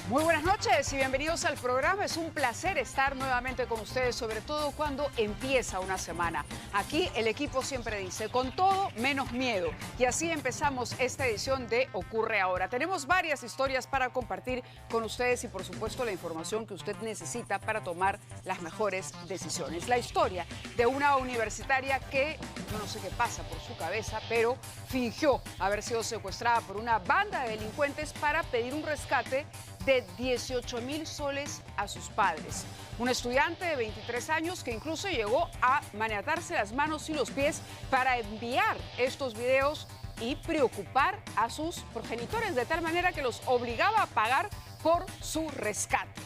Muy buenas noches y bienvenidos al programa. Es un placer estar nuevamente con ustedes, sobre todo cuando empieza una semana. Aquí el equipo siempre dice, con todo menos miedo. Y así empezamos esta edición de Ocurre Ahora. Tenemos varias historias para compartir con ustedes y por supuesto la información que usted necesita para tomar las mejores decisiones. La historia de una universitaria que, yo no sé qué pasa por su cabeza, pero fingió haber sido secuestrada por una banda de delincuentes para pedir un rescate de 18.000 soles a sus padres. Un estudiante de 23 años que incluso llegó a maniatarse las manos y los pies para enviar estos videos y preocupar a sus progenitores de tal manera que los obligaba a pagar por su rescate.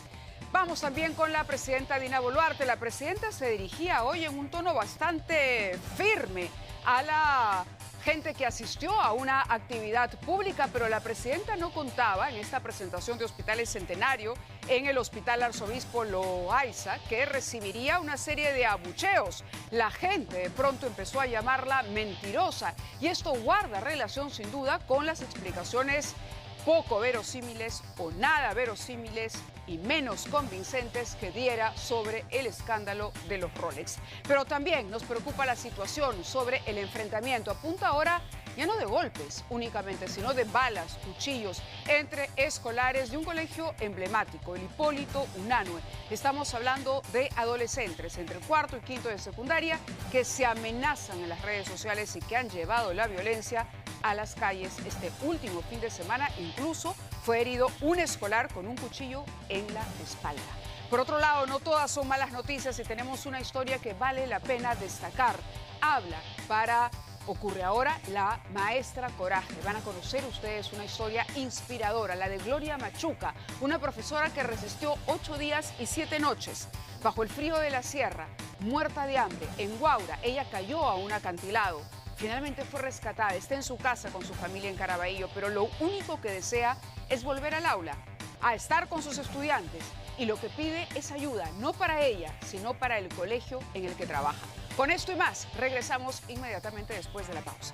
Vamos también con la presidenta Dina Boluarte. La presidenta se dirigía hoy en un tono bastante firme a la gente que asistió a una actividad pública, pero la presidenta no contaba en esta presentación de Hospitales Centenario en el Hospital Arzobispo Loaiza que recibiría una serie de abucheos. La gente de pronto empezó a llamarla mentirosa y esto guarda relación sin duda con las explicaciones poco verosímiles o nada verosímiles y menos convincentes que diera sobre el escándalo de los Rolex. Pero también nos preocupa la situación sobre el enfrentamiento. Apunta ahora ya no de golpes únicamente, sino de balas, cuchillos, entre escolares de un colegio emblemático, el Hipólito Unanue. Estamos hablando de adolescentes entre cuarto y quinto de secundaria que se amenazan en las redes sociales y que han llevado la violencia a las calles. Este último fin de semana incluso fue herido un escolar con un cuchillo en la espalda. Por otro lado, no todas son malas noticias y tenemos una historia que vale la pena destacar. Habla para Ocurre Ahora la maestra Coraje. Van a conocer ustedes una historia inspiradora, la de Gloria Machuca, una profesora que resistió 8 días y 7 noches bajo el frío de la sierra, muerta de hambre. En Guaura, ella cayó a un acantilado. Finalmente fue rescatada, está en su casa con su familia en Caraballo, pero lo único que desea es volver al aula, a estar con sus estudiantes. Y lo que pide es ayuda, no para ella, sino para el colegio en el que trabaja. Con esto y más, regresamos inmediatamente después de la pausa.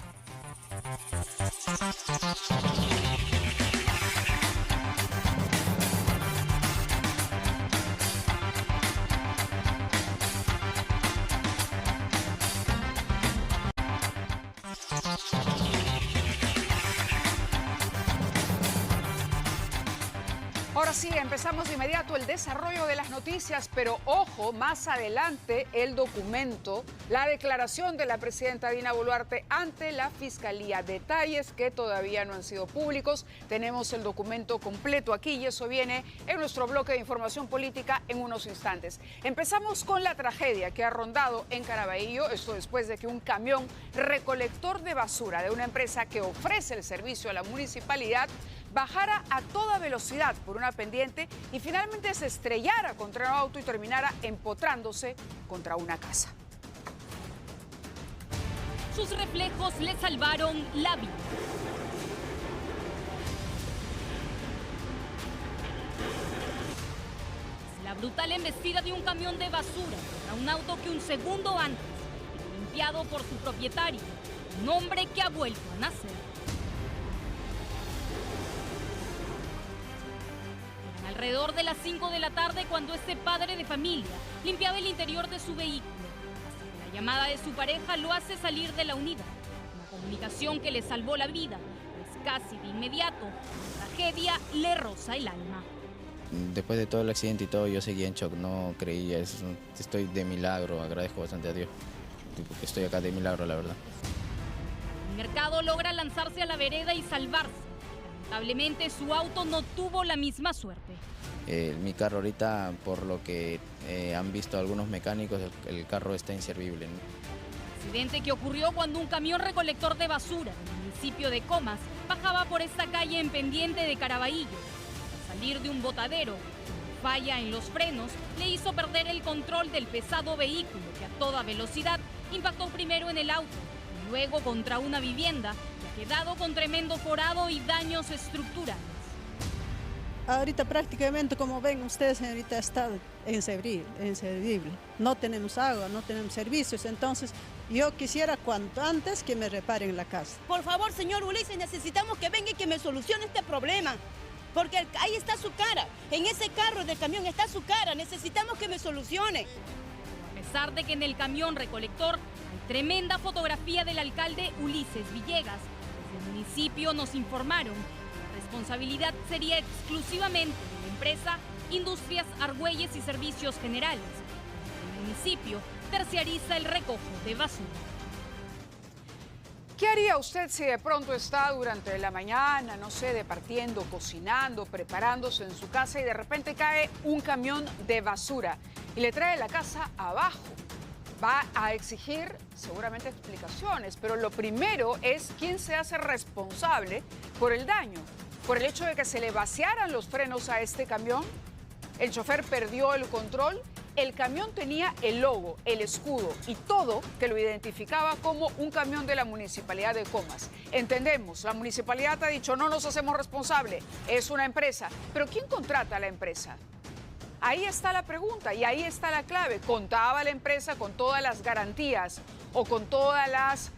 Ahora sí, empezamos de inmediato el desarrollo de las noticias, pero ojo, más adelante el documento, la declaración de la presidenta Dina Boluarte ante la Fiscalía. Detalles que todavía no han sido públicos. Tenemos el documento completo aquí y eso viene en nuestro bloque de información política en unos instantes. Empezamos con la tragedia que ha rondado en Caraballo, esto después de que un camión recolector de basura de una empresa que ofrece el servicio a la municipalidad bajara a toda velocidad por una pendiente y finalmente se estrellara contra un auto y terminara empotrándose contra una casa. Sus reflejos le salvaron la vida. La brutal embestida de un camión de basura contra un auto que un segundo antes fue limpiado por su propietario, un hombre que ha vuelto a nacer. Alrededor de las 5 de la tarde, cuando este padre de familia limpiaba el interior de su vehículo, hasta que la llamada de su pareja lo hace salir de la unidad. Una comunicación que le salvó la vida, pues casi de inmediato la tragedia le roza el alma. Después de todo el accidente y todo, yo seguía en shock, no creía, estoy de milagro, agradezco bastante a Dios, porque estoy acá de milagro, la verdad. El mercado logra lanzarse a la vereda y salvarse. Lamentablemente su auto no tuvo la misma suerte. Mi carro ahorita, por lo que han visto algunos mecánicos, el carro está inservible, ¿no? Accidente que ocurrió cuando un camión recolector de basura del municipio de Comas bajaba por esta calle en pendiente de Caraballo. Al salir de un botadero, una falla en los frenos le hizo perder el control del pesado vehículo que a toda velocidad impactó primero en el auto y luego contra una vivienda que ha quedado con tremendo forado y daños estructurales. Ahorita prácticamente, como ven ustedes, ahorita está inservible. No tenemos agua, no tenemos servicios, entonces yo quisiera cuanto antes que me reparen la casa. Por favor, señor Ulises, necesitamos que venga y que me solucione este problema, porque ahí está su cara, en ese carro del camión está su cara, necesitamos que me solucione. A pesar de que en el camión recolector hay tremenda fotografía del alcalde Ulises Villegas, desde el municipio nos informaron que la responsabilidad sería exclusivamente de la empresa Industrias Argüelles y Servicios Generales. El municipio terciariza el recojo de basura. ¿Qué haría usted si de pronto está durante la mañana, no sé, departiendo, cocinando, preparándose en su casa y de repente cae un camión de basura y le trae la casa abajo? Va a exigir seguramente explicaciones, pero lo primero es quién se hace responsable por el daño, por el hecho de que se le vaciaran los frenos a este camión. El chofer perdió el control. El camión tenía el logo, el escudo y todo que lo identificaba como un camión de la Municipalidad de Comas. Entendemos, la municipalidad ha dicho no nos hacemos responsable, es una empresa. Pero ¿quién contrata a la empresa? Ahí está la pregunta y ahí está la clave. ¿Contaba la empresa con todas las garantías o con todas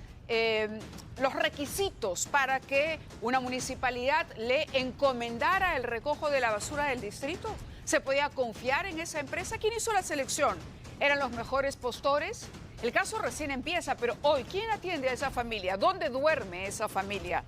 los requisitos para que una municipalidad le encomendara el recojo de la basura del distrito? ¿Se podía confiar en esa empresa? ¿Quién hizo la selección? ¿Eran los mejores postores? El caso recién empieza, pero hoy, ¿quién atiende a esa familia? ¿Dónde duerme esa familia?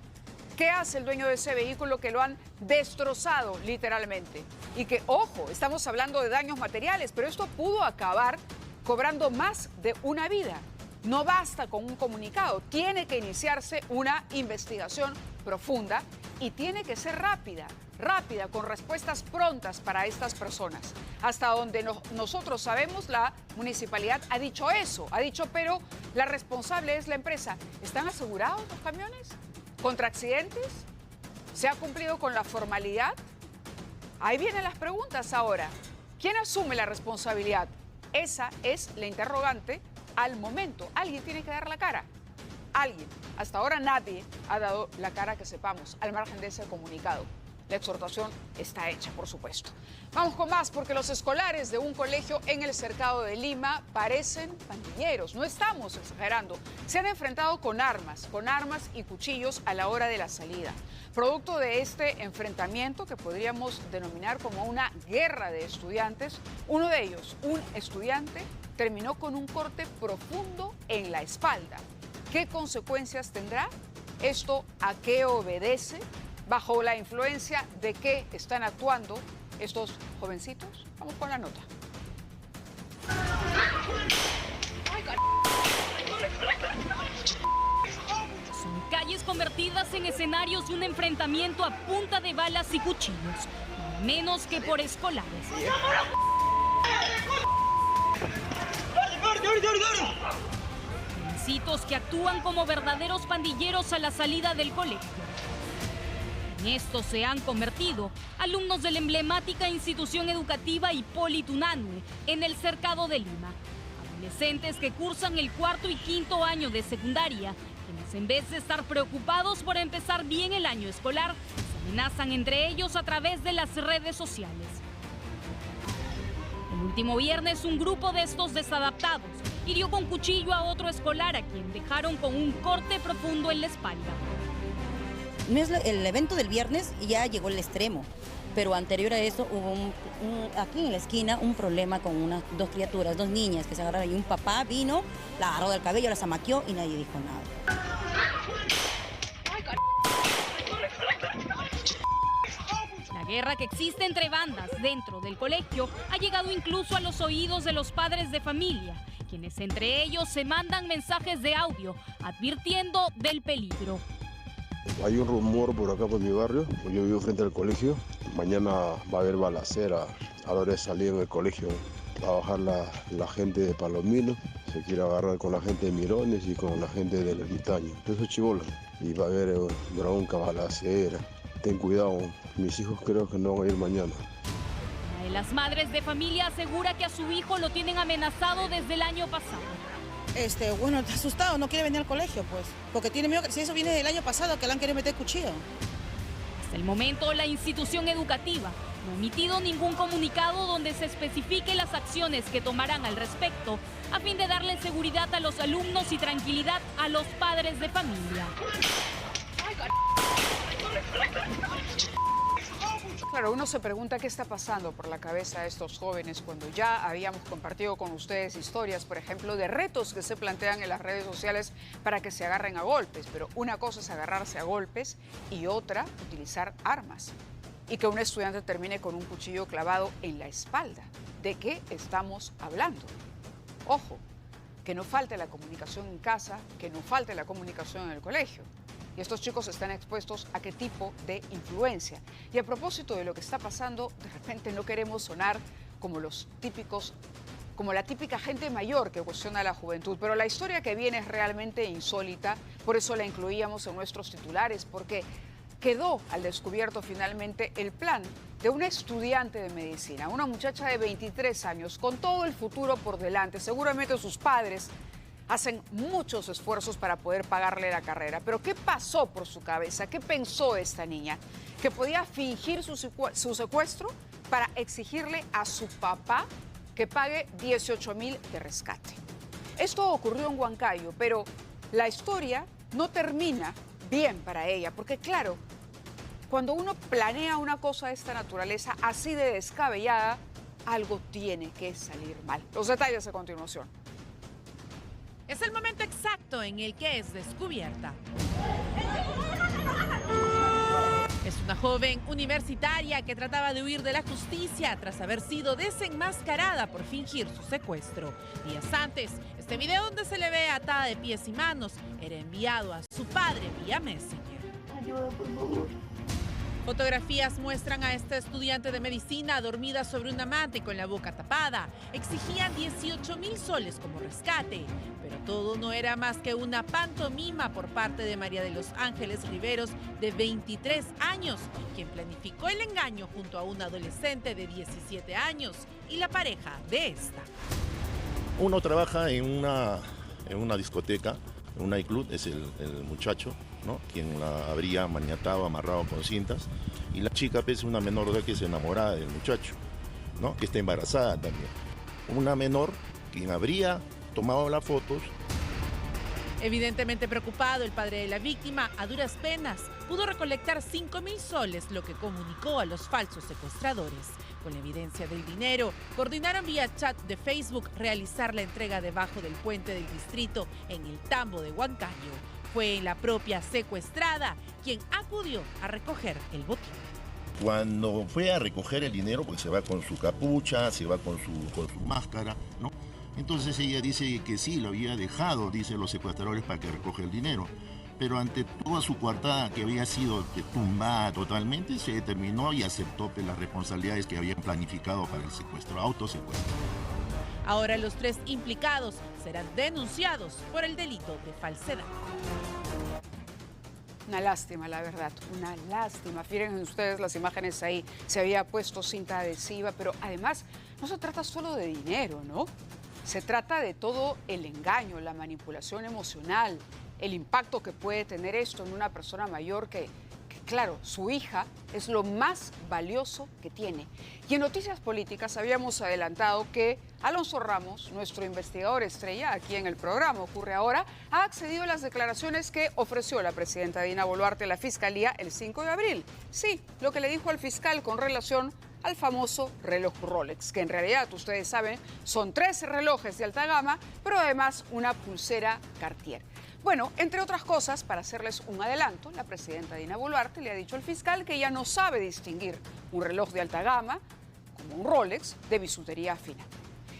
¿Qué hace el dueño de ese vehículo que lo han destrozado literalmente? Y que, ojo, estamos hablando de daños materiales, pero esto pudo acabar cobrando más de una vida. No basta con un comunicado, tiene que iniciarse una investigación profunda y tiene que ser rápida, con respuestas prontas para estas personas. Hasta donde nosotros sabemos, la municipalidad ha dicho eso, pero la responsable es la empresa. ¿Están asegurados los camiones contra accidentes? ¿Se ha cumplido con la formalidad? Ahí vienen las preguntas ahora. ¿Quién asume la responsabilidad? Esa es la interrogante al momento. Alguien tiene que dar la cara. Alguien. Hasta ahora nadie ha dado la cara que sepamos, al margen de ese comunicado. La exhortación está hecha, por supuesto. Vamos con más, porque los escolares de un colegio en el Cercado de Lima parecen pandilleros. No estamos exagerando. Se han enfrentado con armas y cuchillos a la hora de la salida. Producto de este enfrentamiento, que podríamos denominar como una guerra de estudiantes, uno de ellos, un estudiante, terminó con un corte profundo en la espalda. ¿Qué consecuencias tendrá? ¿Esto a qué obedece? ¿Bajo la influencia de qué están actuando estos jovencitos? Vamos con la nota. Son calles convertidas en escenarios de un enfrentamiento a punta de balas y cuchillos, menos que por escolares. Jovencitos que actúan como verdaderos pandilleros a la salida del colegio. En esto se han convertido alumnos de la emblemática institución educativa Hipólito Unanue en el Cercado de Lima. Adolescentes que cursan el cuarto y quinto año de secundaria, quienes en vez de estar preocupados por empezar bien el año escolar, se amenazan entre ellos a través de las redes sociales. El último viernes, un grupo de estos desadaptados hirió con cuchillo a otro escolar a quien dejaron con un corte profundo en la espalda. El evento del viernes ya llegó al extremo, pero anterior a eso hubo aquí en la esquina un problema con dos criaturas, dos niñas que se agarraron y un papá vino, la agarró del cabello, la zamaqueó y nadie dijo nada. La guerra que existe entre bandas dentro del colegio ha llegado incluso a los oídos de los padres de familia, quienes entre ellos se mandan mensajes de audio advirtiendo del peligro. Hay un rumor por acá por mi barrio, yo vivo frente al colegio. Mañana va a haber balacera a la hora de salir del colegio. Va a bajar la gente de Palomino, se quiere agarrar con la gente de Mirones y con la gente del Ermitaño. Eso es chibola. Y va a haber bronca, balacera. Ten cuidado, mis hijos creo que no van a ir mañana. Una de las madres de familia asegura que a su hijo lo tienen amenazado desde el año pasado. Bueno, está asustado, no quiere venir al colegio, pues. Porque tiene miedo que si eso viene del año pasado, que le han querido meter cuchillo. Hasta el momento, la institución educativa no ha emitido ningún comunicado donde se especifique las acciones que tomarán al respecto a fin de darle seguridad a los alumnos y tranquilidad a los padres de familia. Claro, uno se pregunta qué está pasando por la cabeza de estos jóvenes cuando ya habíamos compartido con ustedes historias, por ejemplo, de retos que se plantean en las redes sociales para que se agarren a golpes. Pero una cosa es agarrarse a golpes y otra, utilizar armas. Y que un estudiante termine con un cuchillo clavado en la espalda. ¿De qué estamos hablando? Ojo, que no falte la comunicación en casa, que no falte la comunicación en el colegio. Y estos chicos están expuestos a qué tipo de influencia. Y a propósito de lo que está pasando, de repente no queremos sonar como los típicos, como la típica gente mayor que cuestiona a la juventud. Pero la historia que viene es realmente insólita, por eso la incluíamos en nuestros titulares, porque quedó al descubierto finalmente el plan de una estudiante de medicina, una muchacha de 23 años, con todo el futuro por delante. Seguramente sus padres hacen muchos esfuerzos para poder pagarle la carrera. Pero ¿qué pasó por su cabeza? ¿Qué pensó esta niña? ¿Que podía fingir su secuestro para exigirle a su papá que pague 18.000 de rescate? Esto ocurrió en Huancayo, pero la historia no termina bien para ella, porque claro, cuando uno planea una cosa de esta naturaleza, así de descabellada, algo tiene que salir mal. Los detalles a continuación. Es el momento exacto en el que es descubierta. Es una joven universitaria que trataba de huir de la justicia tras haber sido desenmascarada por fingir su secuestro. Días antes, este video donde se le ve atada de pies y manos era enviado a su padre vía Messenger. Ayuda, por favor. Fotografías muestran a esta estudiante de medicina dormida sobre una manta y con la boca tapada. Exigían 18.000 soles como rescate, pero todo no era más que una pantomima por parte de María de los Ángeles Riveros, de 23 años, quien planificó el engaño junto a un adolescente de 17 años y la pareja de esta. Uno trabaja en una discoteca, en un nightclub, es el muchacho, ¿no?, quien la habría maniatado, amarrado con cintas, y la chica es una menor de edad que es enamorada del muchacho, ¿no?, que está embarazada también. Una menor quien habría tomado las fotos. Evidentemente preocupado, el padre de la víctima, a duras penas, pudo recolectar 5.000 soles, lo que comunicó a los falsos secuestradores. Con la evidencia del dinero, coordinaron vía chat de Facebook realizar la entrega debajo del puente del distrito en el tambo de Huancayo. Fue la propia secuestrada quien acudió a recoger el botín. Cuando fue a recoger el dinero, pues se va con su capucha, se va con su máscara, ¿no? Entonces ella dice que sí, lo había dejado, dicen los secuestradores, para que recoja el dinero. Pero ante toda su coartada, que había sido tumbada totalmente, se determinó y aceptó las responsabilidades que habían planificado para el secuestro, autosecuestro. Ahora los 3 implicados serán denunciados por el delito de falsedad. Una lástima, la verdad, una lástima. Fíjense ustedes las imágenes ahí, se había puesto cinta adhesiva, pero además no se trata solo de dinero, ¿no? Se trata de todo el engaño, la manipulación emocional, el impacto que puede tener esto en una persona mayor que claro, su hija es lo más valioso que tiene. Y en Noticias Políticas habíamos adelantado que Alonso Ramos, nuestro investigador estrella aquí en el programa Ocurre Ahora, ha accedido a las declaraciones que ofreció la presidenta Dina Boluarte a la Fiscalía el 5 de abril. Sí, lo que le dijo al fiscal con relación al famoso reloj Rolex, que en realidad, ustedes saben, son 3 relojes de alta gama, pero además una pulsera Cartier. Bueno, entre otras cosas, para hacerles un adelanto, la presidenta Dina Boluarte le ha dicho al fiscal que ella no sabe distinguir un reloj de alta gama, como un Rolex, de bisutería fina.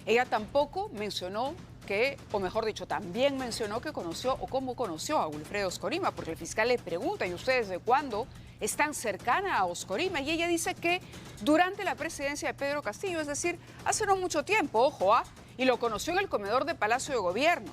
Ella tampoco mencionó que, o mejor dicho, también mencionó que conoció o cómo conoció a Wilfredo Oscorima, porque el fiscal le pregunta, ¿y ustedes de cuándo es tan cercana a Oscorima? Y ella dice que durante la presidencia de Pedro Castillo, es decir, hace no mucho tiempo, ojo, y lo conoció en el comedor de Palacio de Gobierno.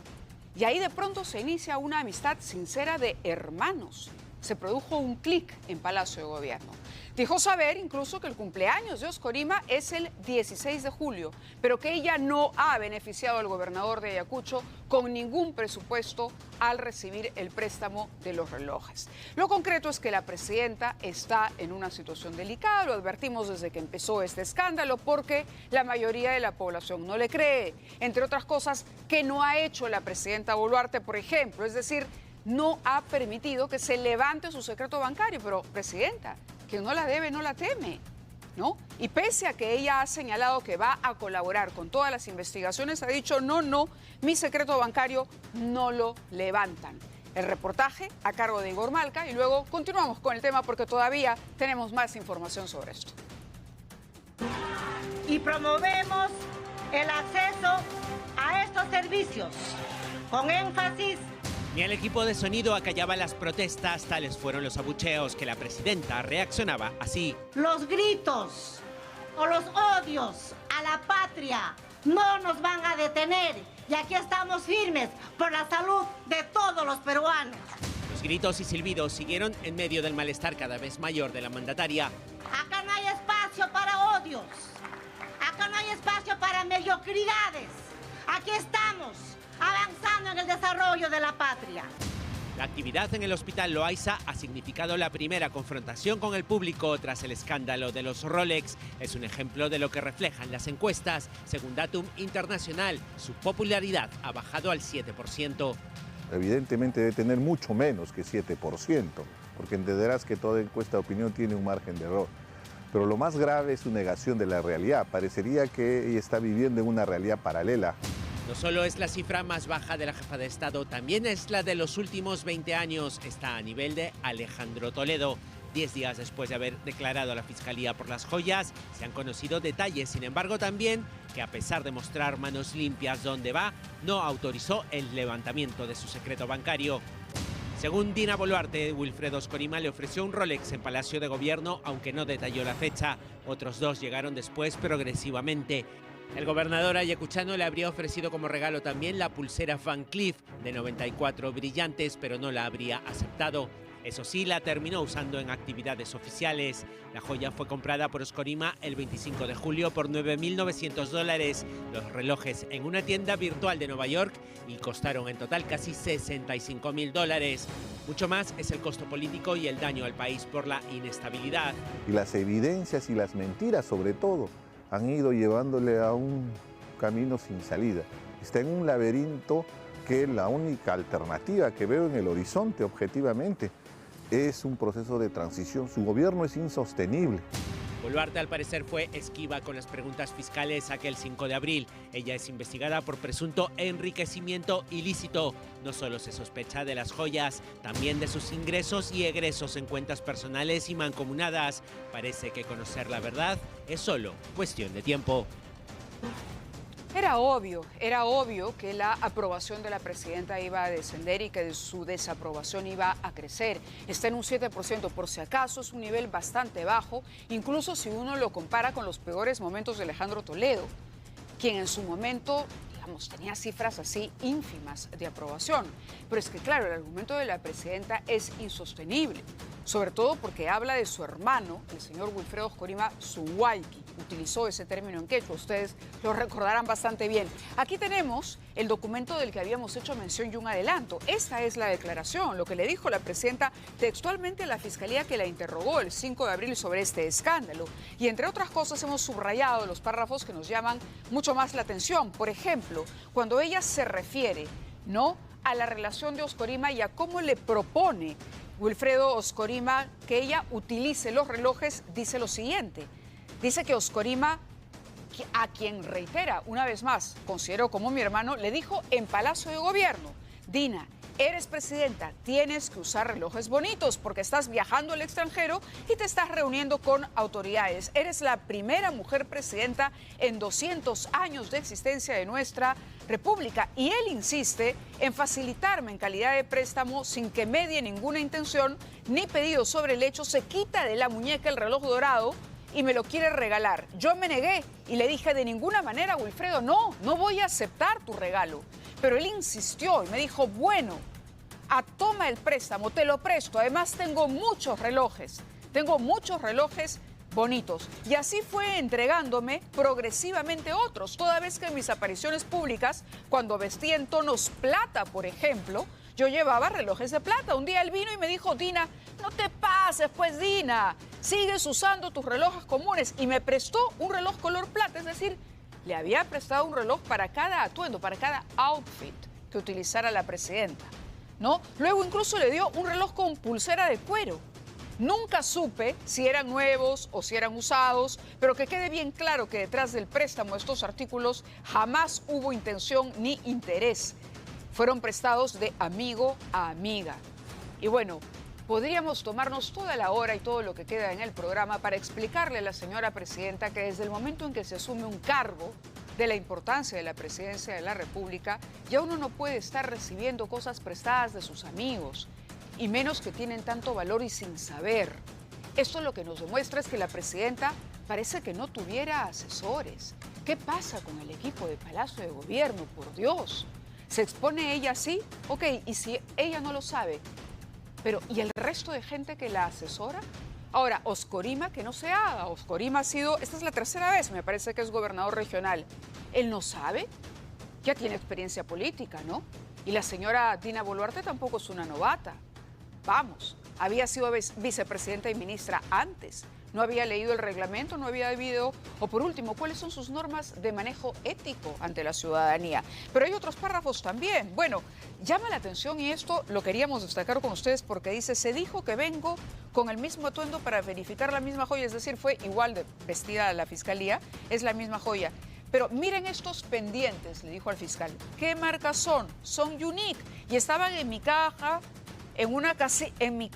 Y ahí de pronto se inicia una amistad sincera de hermanos. Se produjo un clic en Palacio de Gobierno. Dijo saber incluso que el cumpleaños de Oscorima es el 16 de julio, pero que ella no ha beneficiado al gobernador de Ayacucho con ningún presupuesto al recibir el préstamo de los relojes. Lo concreto es que la presidenta está en una situación delicada, lo advertimos desde que empezó este escándalo, porque la mayoría de la población no le cree, entre otras cosas que no ha hecho la presidenta Boluarte, por ejemplo, es decir, no ha permitido que se levante su secreto bancario, pero presidenta, quien no la debe no la teme, ¿no? Y pese a que ella ha señalado que va a colaborar con todas las investigaciones, ha dicho no, mi secreto bancario no lo levantan. El reportaje a cargo de Igor Malca y luego continuamos con el tema porque todavía tenemos más información sobre esto. Y promovemos el acceso a estos servicios con énfasis. Ni el equipo de sonido acallaba las protestas, tales fueron los abucheos que la presidenta reaccionaba así. Los gritos o los odios a la patria no nos van a detener y aquí estamos firmes por la salud de todos los peruanos. Los gritos y silbidos siguieron en medio del malestar cada vez mayor de la mandataria. Acá no hay espacio para odios, acá no hay espacio para mediocridades, aquí estamos avanzando en el desarrollo de la patria. La actividad en el Hospital Loaiza ha significado la primera confrontación con el público tras el escándalo de los Rolex. Es un ejemplo de lo que reflejan las encuestas. Según Datum Internacional, su popularidad ha bajado al 7%. Evidentemente debe tener mucho menos que 7%, porque entenderás que toda encuesta de opinión tiene un margen de error. Pero lo más grave es su negación de la realidad. Parecería que ella está viviendo en una realidad paralela. No solo es la cifra más baja de la jefa de Estado, también es la de los últimos 20 años. Está a nivel de Alejandro Toledo. 10 días después de haber declarado a la Fiscalía por las joyas, se han conocido detalles. Sin embargo, también que a pesar de mostrar manos limpias donde va, no autorizó el levantamiento de su secreto bancario. Según Dina Boluarte, Wilfredo Oscorima le ofreció un Rolex en Palacio de Gobierno, aunque no detalló la fecha. Otros dos llegaron después progresivamente. El gobernador ayacuchano le habría ofrecido como regalo también la pulsera Van Cleef de 94 brillantes, pero no la habría aceptado. Eso sí, la terminó usando en actividades oficiales. La joya fue comprada por Oscorima el 25 de julio por $9.900. Los relojes en una tienda virtual de Nueva York y costaron en total casi $65.000. Mucho más es el costo político y el daño al país por la inestabilidad. Y las evidencias y las mentiras, sobre todo, han ido llevándole a un camino sin salida. Está en un laberinto que la única alternativa que veo en el horizonte, objetivamente, es un proceso de transición. Su gobierno es insostenible. Boluarte, al parecer, fue esquiva con las preguntas fiscales aquel 5 de abril. Ella es investigada por presunto enriquecimiento ilícito. No solo se sospecha de las joyas, también de sus ingresos y egresos en cuentas personales y mancomunadas. Parece que conocer la verdad es solo cuestión de tiempo. Era obvio que la aprobación de la presidenta iba a descender y que su desaprobación iba a crecer. Está en un 7% por si acaso, es un nivel bastante bajo, incluso si uno lo compara con los peores momentos de Alejandro Toledo, quien en su momento, digamos, tenía cifras así ínfimas de aprobación. Pero es que, claro, el argumento de la presidenta es insostenible, sobre todo porque habla de su hermano, el señor Wilfredo Oscorima Suhuayqui. Utilizó ese término en quechua, ustedes lo recordarán bastante bien. Aquí tenemos el documento del que habíamos hecho mención y un adelanto. Esta es la declaración, lo que le dijo la presidenta textualmente a la Fiscalía que la interrogó el 5 de abril sobre este escándalo. Y entre otras cosas hemos subrayado los párrafos que nos llaman mucho más la atención. Por ejemplo, cuando ella se refiere, ¿no?, a la relación de Oscorima y a cómo le propone Wilfredo Oscorima que ella utilice los relojes, dice lo siguiente. Dice que Oscorima, a quien reitera una vez más, considero como mi hermano, le dijo en Palacio de Gobierno: Dina, eres presidenta, tienes que usar relojes bonitos porque estás viajando al extranjero y te estás reuniendo con autoridades. Eres la primera mujer presidenta en 200 años de existencia de nuestra República. Y él insiste en facilitarme en calidad de préstamo sin que medie ninguna intención ni pedido sobre el hecho. Se quita de la muñeca el reloj dorado y me lo quiere regalar. Yo me negué y le dije: de ninguna manera, Wilfredo, no voy a aceptar tu regalo. Pero él insistió y me dijo: bueno, toma el préstamo, te lo presto, además tengo muchos relojes. Tengo muchos relojes bonitos. Y así fue entregándome progresivamente otros, toda vez que en mis apariciones públicas, cuando vestía en tonos plata, por ejemplo, yo llevaba relojes de plata. Un día él vino y me dijo, Dina, no te pases, pues, Dina, sigues usando tus relojes comunes. Y me prestó un reloj color plata, es decir, le había prestado un reloj para cada atuendo, para cada outfit que utilizara la presidenta, ¿no? Luego incluso le dio un reloj con pulsera de cuero. Nunca supe si eran nuevos o si eran usados, pero que quede bien claro que detrás del préstamo de estos artículos jamás hubo intención ni interés. Fueron prestados de amigo a amiga. Y bueno, podríamos tomarnos toda la hora y todo lo que queda en el programa para explicarle a la señora presidenta que desde el momento en que se asume un cargo de la importancia de la presidencia de la República, ya uno no puede estar recibiendo cosas prestadas de sus amigos, y menos que tienen tanto valor y sin saber. Esto lo que nos demuestra es que la presidenta parece que no tuviera asesores. ¿Qué pasa con el equipo de Palacio de Gobierno? Por Dios. ¿Se expone ella así? Ok, y si ella no lo sabe, pero ¿y el resto de gente que la asesora? Ahora, Oscorima, que no se haga. Oscorima ha sido, esta es la tercera vez, me parece que es gobernador regional. ¿Él no sabe? Ya tiene experiencia política, ¿no? Y la señora Dina Boluarte tampoco es una novata. Vamos, había sido vicepresidenta y ministra antes. No había leído el reglamento, no había debido, o por último, ¿cuáles son sus normas de manejo ético ante la ciudadanía? Pero hay otros párrafos también. Bueno, llama la atención y esto lo queríamos destacar con ustedes porque dice, se dijo que vengo con el mismo atuendo para verificar la misma joya, es decir, fue igual de vestida la fiscalía, es la misma joya. Pero miren estos pendientes, le dijo al fiscal. ¿Qué marcas son? Son Unique y estaban en mi caja, en mi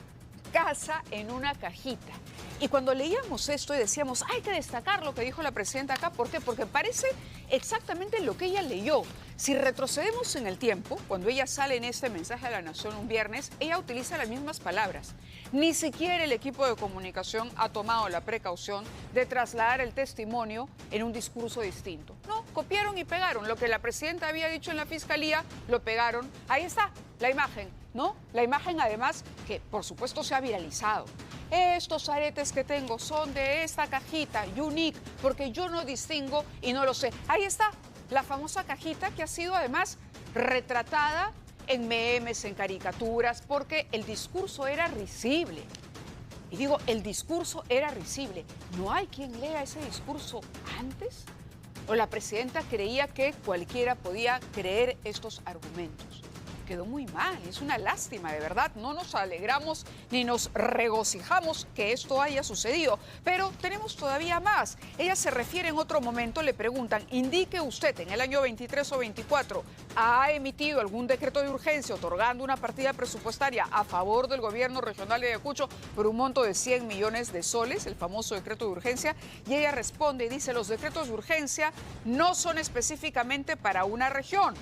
casa, en una cajita. Y cuando leíamos esto y decíamos, hay que destacar lo que dijo la presidenta acá, ¿por qué? Porque parece exactamente lo que ella leyó. Si retrocedemos en el tiempo, cuando ella sale en este mensaje a la Nación un viernes, ella utiliza las mismas palabras. Ni siquiera el equipo de comunicación ha tomado la precaución de trasladar el testimonio en un discurso distinto. No, copiaron y pegaron. Lo que la presidenta había dicho en la fiscalía, lo pegaron. Ahí está la imagen, ¿no? La imagen además que por supuesto se ha viralizado. Estos aretes que tengo son de esta cajita, Unique, porque yo no distingo y no lo sé. Ahí está la famosa cajita que ha sido además retratada en memes, en caricaturas, porque el discurso era risible. Y digo, el discurso era risible. ¿No hay quien lea ese discurso antes? ¿O la presidenta creía que cualquiera podía creer estos argumentos? Quedó muy mal, es una lástima, de verdad. No nos alegramos ni nos regocijamos que esto haya sucedido, pero tenemos todavía más. Ella se refiere en otro momento, le preguntan, indique usted en el año 23 o 24, ¿ha emitido algún decreto de urgencia otorgando una partida presupuestaria a favor del gobierno regional de Ayacucho por un monto de 100 millones de soles, el famoso decreto de urgencia? Y ella responde y dice, los decretos de urgencia no son específicamente para una región.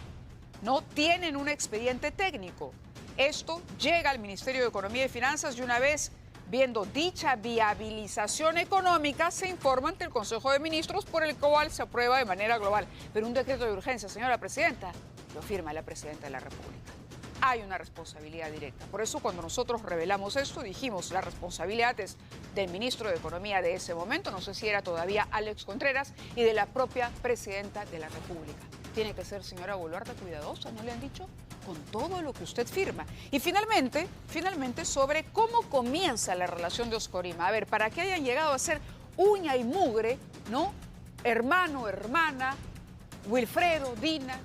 No tienen un expediente técnico. Esto llega al Ministerio de Economía y Finanzas y una vez viendo dicha viabilización económica se informa ante el Consejo de Ministros por el cual se aprueba de manera global. Pero un decreto de urgencia, señora presidenta, lo firma la presidenta de la República. Hay una responsabilidad directa. Por eso cuando nosotros revelamos esto dijimos la responsabilidad es del ministro de Economía de ese momento, no sé si era todavía Alex Contreras, y de la propia presidenta de la República. Tiene que ser, señora Boluarte, cuidadosa, ¿no le han dicho? Con todo lo que usted firma. Y finalmente, sobre cómo comienza la relación de Oscorima. A ver, para que hayan llegado a ser uña y mugre, ¿no? Hermano, hermana, Wilfredo, Dina,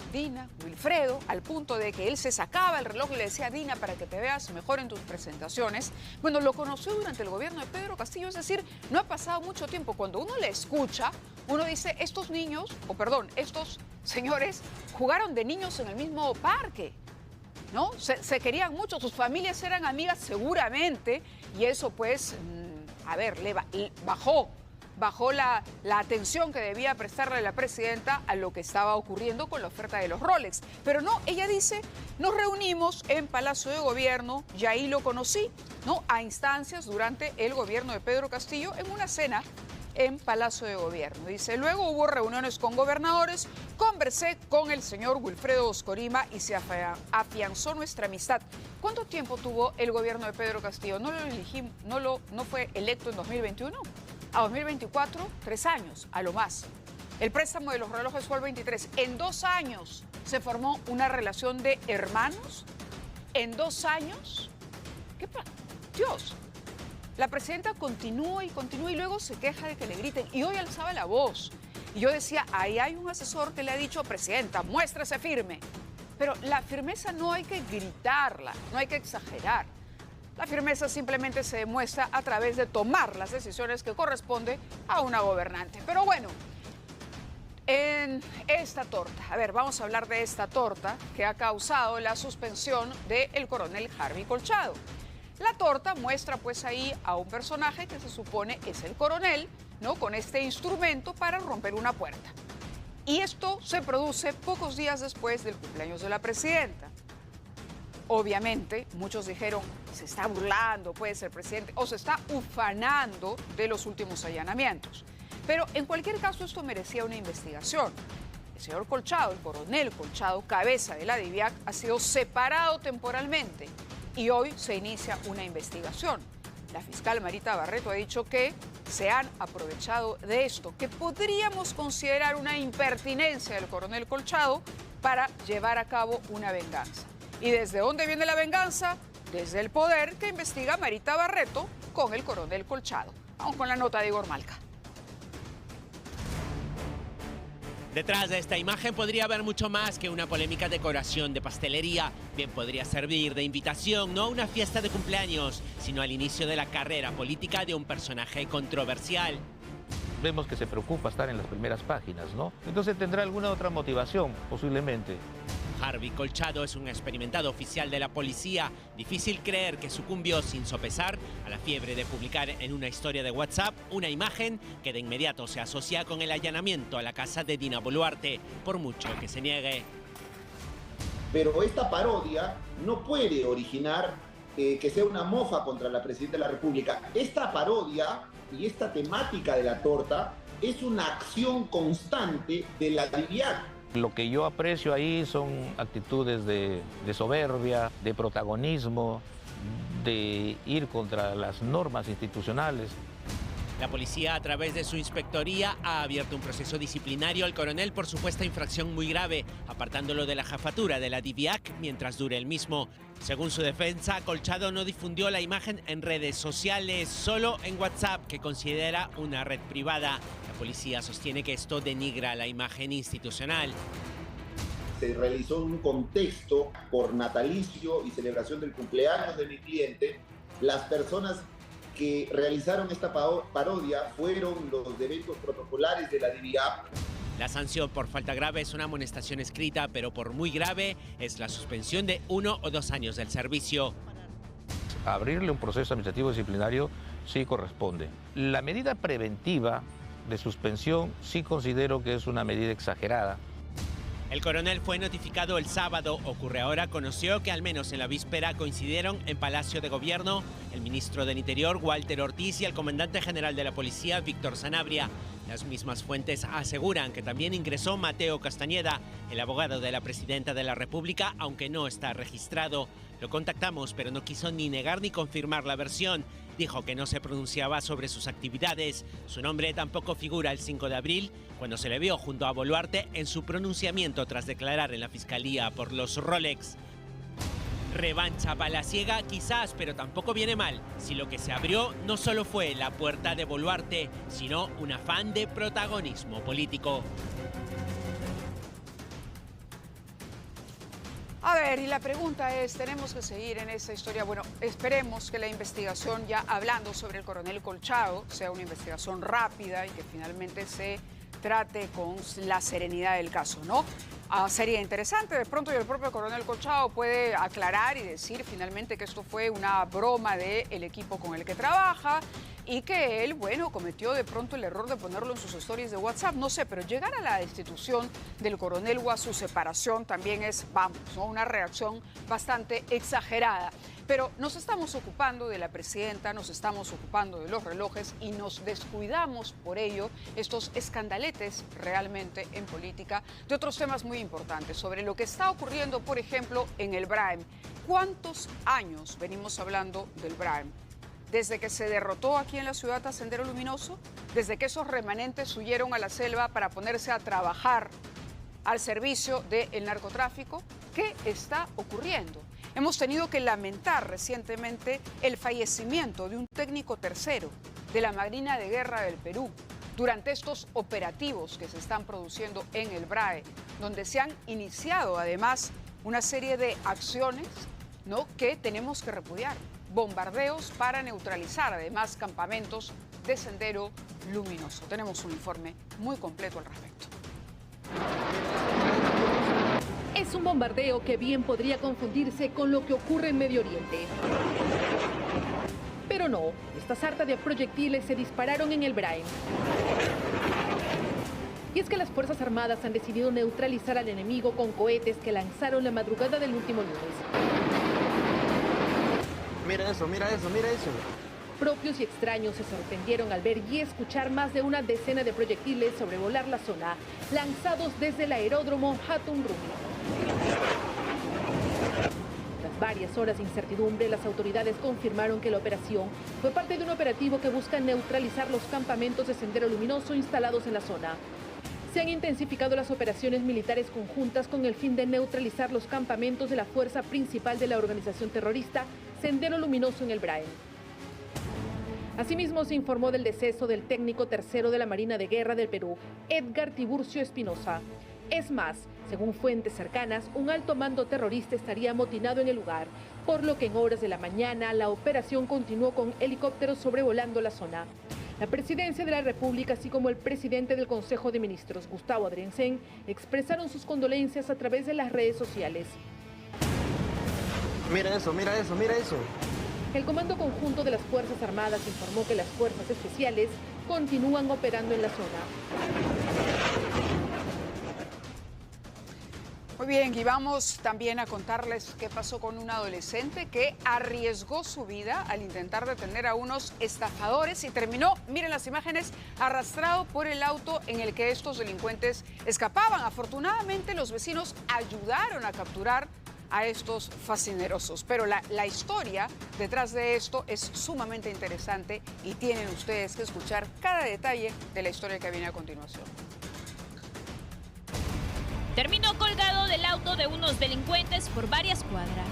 Wilfredo, al punto de que él se sacaba el reloj y le decía, Dina, para que te veas mejor en tus presentaciones. Bueno, lo conoció durante el gobierno de Pedro Castillo, es decir, no ha pasado mucho tiempo. Cuando uno le escucha, uno dice, estos señores jugaron de niños en el mismo parque, ¿no? Se querían mucho, sus familias eran amigas seguramente, y eso pues, bajó la atención que debía prestarle la presidenta a lo que estaba ocurriendo con la oferta de los Rolex. Pero no, ella dice, nos reunimos en Palacio de Gobierno y ahí lo conocí, ¿no? A instancias durante el gobierno de Pedro Castillo en una cena en Palacio de Gobierno. Dice, luego hubo reuniones con gobernadores, conversé con el señor Wilfredo Oscorima y se afianzó nuestra amistad. ¿Cuánto tiempo tuvo el gobierno de Pedro Castillo? ¿No fue electo en 2021? A 2024, 3 años, a lo más. El préstamo de los relojes fue el 23. En 2 años se formó una relación de hermanos. ¿En 2 años? ¿Qué pasa? Dios. La presidenta continúa y luego se queja de que le griten. Y hoy alzaba la voz. Y yo decía, ahí hay un asesor que le ha dicho, presidenta, muéstrese firme. Pero la firmeza no hay que gritarla, no hay que exagerar. La firmeza simplemente se demuestra a través de tomar las decisiones que corresponde a una gobernante. Pero bueno, en esta torta, a ver, vamos a hablar de esta torta que ha causado la suspensión del coronel Harvey Colchado. La torta muestra pues ahí a un personaje que se supone es el coronel, ¿no? Con este instrumento para romper una puerta. Y esto se produce pocos días después del cumpleaños de la presidenta. Obviamente, muchos dijeron, se está burlando, puede ser presidente, o se está ufanando de los últimos allanamientos. Pero en cualquier caso esto merecía una investigación. El señor Colchado, el coronel Colchado, cabeza de la DIVIAC, ha sido separado temporalmente y hoy se inicia una investigación. La fiscal Marita Barreto ha dicho que se han aprovechado de esto, que podríamos considerar una impertinencia del coronel Colchado para llevar a cabo una venganza. ¿Y desde dónde viene la venganza? Desde el poder que investiga Marita Barreto con el coronel Colchado. Vamos con la nota de Igor Malca. Detrás de esta imagen podría haber mucho más que una polémica decoración de pastelería. Bien podría servir de invitación no a una fiesta de cumpleaños, sino al inicio de la carrera política de un personaje controversial. Vemos que se preocupa estar en las primeras páginas, ¿no? Entonces tendrá alguna otra motivación, posiblemente. Harvey Colchado es un experimentado oficial de la policía. Difícil creer que sucumbió sin sopesar a la fiebre de publicar en una historia de WhatsApp una imagen que de inmediato se asocia con el allanamiento a la casa de Dina Boluarte, por mucho que se niegue. Pero esta parodia no puede originar que sea una mofa contra la presidenta de la República. Esta parodia y esta temática de la torta es una acción constante de la DIVIAC. Lo que yo aprecio ahí son actitudes de soberbia, de protagonismo, de ir contra las normas institucionales. La policía, a través de su inspectoría, ha abierto un proceso disciplinario al coronel por supuesta infracción muy grave, apartándolo de la jefatura de la DIVIAC mientras dure el mismo. Según su defensa, Colchado no difundió la imagen en redes sociales, solo en WhatsApp, que considera una red privada. La policía sostiene que esto denigra la imagen institucional. Se realizó en un contexto por natalicio y celebración del cumpleaños de mi cliente. Las personas que realizaron esta parodia fueron los eventos protocolares de la DIVIAC. La sanción por falta grave es una amonestación escrita, pero por muy grave es la suspensión de 1 o 2 años del servicio. Abrirle un proceso administrativo disciplinario sí corresponde. La medida preventiva de suspensión sí considero que es una medida exagerada. El coronel fue notificado el sábado. Ocurre ahora, conoció que al menos en la víspera coincidieron en Palacio de Gobierno el ministro del Interior, Walter Ortiz, y el comandante general de la policía, Víctor Sanabria. Las mismas fuentes aseguran que también ingresó Mateo Castañeda, el abogado de la presidenta de la República, aunque no está registrado. Lo contactamos, pero no quiso ni negar ni confirmar la versión. Dijo que no se pronunciaba sobre sus actividades. Su nombre tampoco figura el 5 de abril, cuando se le vio junto a Boluarte en su pronunciamiento tras declarar en la fiscalía por los Rolex. Revancha palaciega quizás, pero tampoco viene mal, si lo que se abrió no solo fue la puerta de Boluarte, sino un afán de protagonismo político. A ver, y la pregunta es, ¿tenemos que seguir en esta historia? Bueno, esperemos que la investigación, ya hablando sobre el coronel Colchado, sea una investigación rápida y que finalmente se trate con la serenidad del caso, ¿no? Sería interesante, de pronto, y el propio coronel Colchado puede aclarar y decir finalmente que esto fue una broma del equipo con el que trabaja, y que él, bueno, cometió de pronto el error de ponerlo en sus stories de WhatsApp, no sé, pero llegar a la destitución del coronel o a su separación también es, vamos, ¿no? Una reacción bastante exagerada. Pero nos estamos ocupando de la presidenta, nos estamos ocupando de los relojes y nos descuidamos por ello estos escandaletes realmente en política de otros temas muy importantes, sobre lo que está ocurriendo, por ejemplo, en el Braem. ¿Cuántos años venimos hablando del Braem? Desde que se derrotó aquí en la ciudad a Sendero Luminoso, desde que esos remanentes huyeron a la selva para ponerse a trabajar al servicio del narcotráfico, ¿qué está ocurriendo? Hemos tenido que lamentar recientemente el fallecimiento de un técnico tercero de la Marina de Guerra del Perú durante estos operativos que se están produciendo en el BRAE, donde se han iniciado además una serie de acciones, ¿no?, que tenemos que repudiar. Bombardeos para neutralizar además campamentos de Sendero Luminoso. Tenemos un informe muy completo al respecto. Es un bombardeo que bien podría confundirse con lo que ocurre en Medio Oriente. Pero no, esta sarta de proyectiles se dispararon en el Braem. Y es que las Fuerzas Armadas han decidido neutralizar al enemigo con cohetes que lanzaron la madrugada del último lunes. Mira eso, mira eso, mira eso. Propios y extraños se sorprendieron al ver y escuchar más de una decena de proyectiles sobrevolar la zona, lanzados desde el aeródromo Hatun Rumi. Tras varias horas de incertidumbre, las autoridades confirmaron que la operación fue parte de un operativo que busca neutralizar los campamentos de Sendero Luminoso instalados en la zona. Se han intensificado las operaciones militares conjuntas con el fin de neutralizar los campamentos de la fuerza principal de la organización terrorista Sendero Luminoso en el Braem. Asimismo, se informó del deceso del técnico tercero de la Marina de Guerra del Perú, Edgar Tiburcio Espinosa. Es más, según fuentes cercanas, un alto mando terrorista estaría amotinado en el lugar, por lo que en horas de la mañana la operación continuó con helicópteros sobrevolando la zona. La Presidencia de la República, así como el presidente del Consejo de Ministros, Gustavo Adrianzen, expresaron sus condolencias a través de las redes sociales. Mira eso, mira eso, mira eso. El Comando Conjunto de las Fuerzas Armadas informó que las fuerzas especiales continúan operando en la zona. Muy bien, y vamos también a contarles qué pasó con un adolescente que arriesgó su vida al intentar detener a unos estafadores y terminó, miren las imágenes, arrastrado por el auto en el que estos delincuentes escapaban. Afortunadamente, los vecinos ayudaron a capturar a estos fascinerosos. Pero la historia detrás de esto es sumamente interesante y tienen ustedes que escuchar cada detalle de la historia que viene a continuación. Terminó colgado del auto de unos delincuentes por varias cuadras.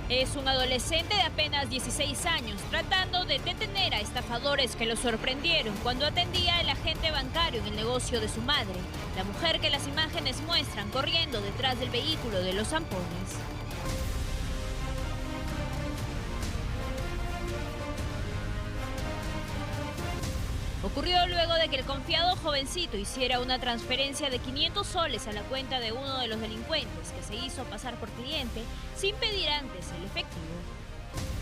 Es un adolescente de apenas 16 años tratando de detener a estafadores que lo sorprendieron cuando atendía el agente bancario en el negocio de su madre, la mujer que las imágenes muestran corriendo detrás del vehículo de los zampones. Ocurrió luego de que el confiado jovencito hiciera una transferencia de 500 soles a la cuenta de uno de los delincuentes que se hizo pasar por cliente sin pedir antes el efectivo.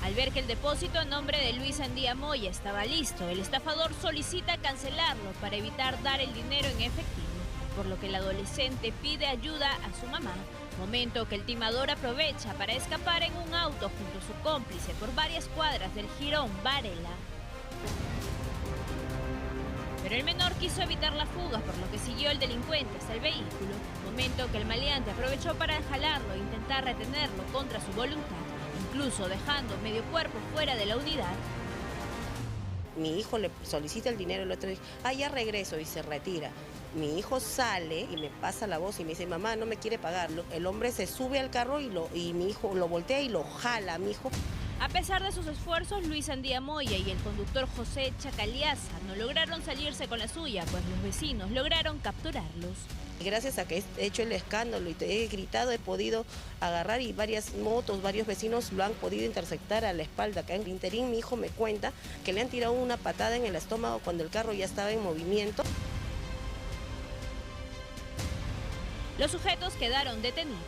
Al ver que el depósito a nombre de Luis Andía Moya estaba listo, el estafador solicita cancelarlo para evitar dar el dinero en efectivo, por lo que el adolescente pide ayuda a su mamá, momento que el timador aprovecha para escapar en un auto junto a su cómplice por varias cuadras del jirón Varela. Pero el menor quiso evitar la fuga, por lo que siguió el delincuente hasta el vehículo, momento que el maleante aprovechó para jalarlo e intentar retenerlo contra su voluntad, incluso dejando medio cuerpo fuera de la unidad. Mi hijo le solicita el dinero, el otro dice, ya regreso, y se retira. Mi hijo sale y me pasa la voz y me dice, mamá, no me quiere pagar. El hombre se sube al carro y mi hijo lo voltea y lo jala a mi hijo. A pesar de sus esfuerzos, Luis Andía Moya y el conductor José Chacaliaza no lograron salirse con la suya, pues los vecinos lograron capturarlos. Gracias a que he hecho el escándalo y te he gritado, he podido agarrar y varias motos, varios vecinos lo han podido interceptar a la espalda. Acá en el interín mi hijo me cuenta que le han tirado una patada en el estómago cuando el carro ya estaba en movimiento. Los sujetos quedaron detenidos.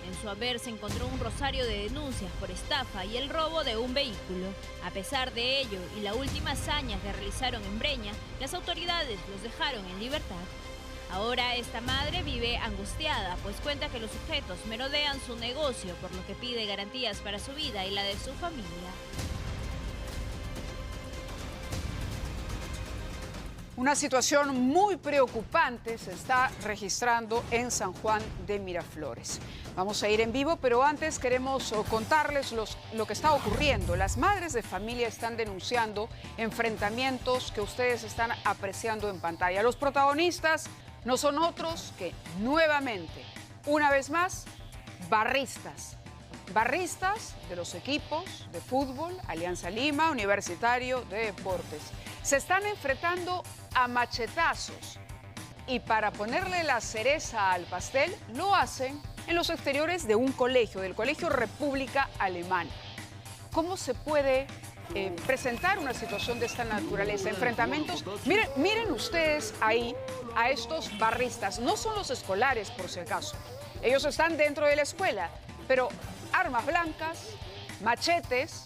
En su haber se encontró un rosario de denuncias por estafa y el robo de un vehículo. A pesar de ello y la última hazaña que realizaron en Breña, las autoridades los dejaron en libertad. Ahora esta madre vive angustiada, pues cuenta que los sujetos merodean su negocio, por lo que pide garantías para su vida y la de su familia. Una situación muy preocupante se está registrando en San Juan de Miraflores. Vamos a ir en vivo, pero antes queremos contarles lo que está ocurriendo. Las madres de familia están denunciando enfrentamientos que ustedes están apreciando en pantalla. Los protagonistas no son otros que, nuevamente, una vez más, barristas. Barristas de los equipos de fútbol, Alianza Lima, Universitario de Deportes. Se están enfrentando a machetazos y para ponerle la cereza al pastel lo hacen en los exteriores de un colegio, del Colegio República Alemana. ¿Cómo se puede presentar una situación de esta naturaleza? Enfrentamientos. Miren ustedes ahí a estos barristas. No son los escolares, por si acaso. Ellos están dentro de la escuela, pero armas blancas, machetes.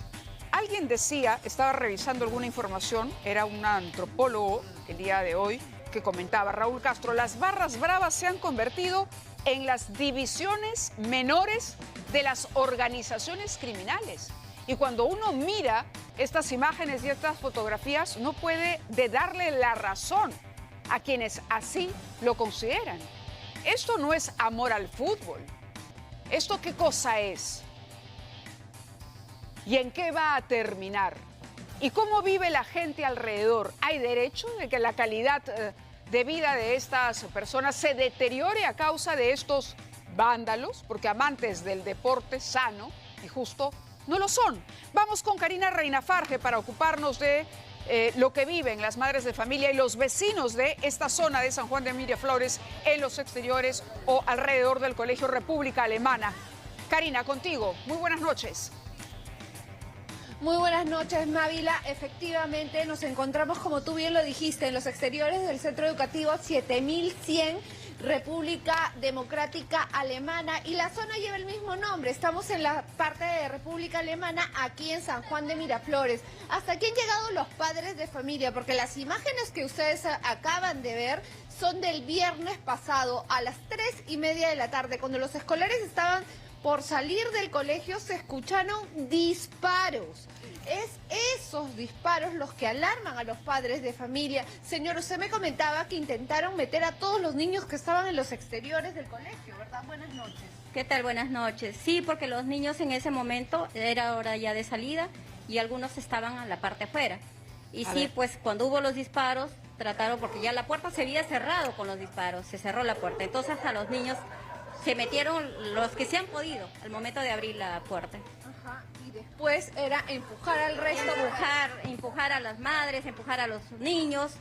Alguien decía, estaba revisando alguna información, era un antropólogo el día de hoy que comentaba, Raúl Castro, las barras bravas se han convertido en las divisiones menores de las organizaciones criminales. Y cuando uno mira estas imágenes y estas fotografías, no puede de darle la razón a quienes así lo consideran. Esto no es amor al fútbol. ¿Esto qué cosa es? ¿Y en qué va a terminar? ¿Y cómo vive la gente alrededor? ¿Hay derecho de que la calidad de vida de estas personas se deteriore a causa de estos vándalos? Porque amantes del deporte sano y justo no lo son. Vamos con Karina Reinafarge para ocuparnos de lo que viven las madres de familia y los vecinos de esta zona de San Juan de Miraflores en los exteriores o alrededor del Colegio República Alemana. Karina, contigo. Muy buenas noches. Muy buenas noches, Mávila. Efectivamente, nos encontramos, como tú bien lo dijiste, en los exteriores del Centro Educativo 7100, República Democrática Alemana, y la zona lleva el mismo nombre. Estamos en la parte de República Alemana, aquí en San Juan de Miraflores. ¿Hasta aquí han llegado los padres de familia? Porque las imágenes que ustedes acaban de ver son del viernes pasado, a las 3:30 de la tarde, cuando los escolares estaban por salir del colegio. Se escucharon disparos. Es esos disparos los que alarman a los padres de familia. Señor, usted me comentaba que intentaron meter a todos los niños que estaban en los exteriores del colegio, ¿verdad? Buenas noches. ¿Qué tal? Buenas noches. Sí, porque los niños en ese momento era hora ya de salida y algunos estaban a la parte afuera. Y sí, pues cuando hubo los disparos, trataron, porque ya la puerta se había cerrado con los disparos, se cerró la puerta. Entonces a los niños se metieron los que se han podido al momento de abrir la puerta. Ajá. Y después era empujar al resto. Empujar a las madres, empujar a los niños.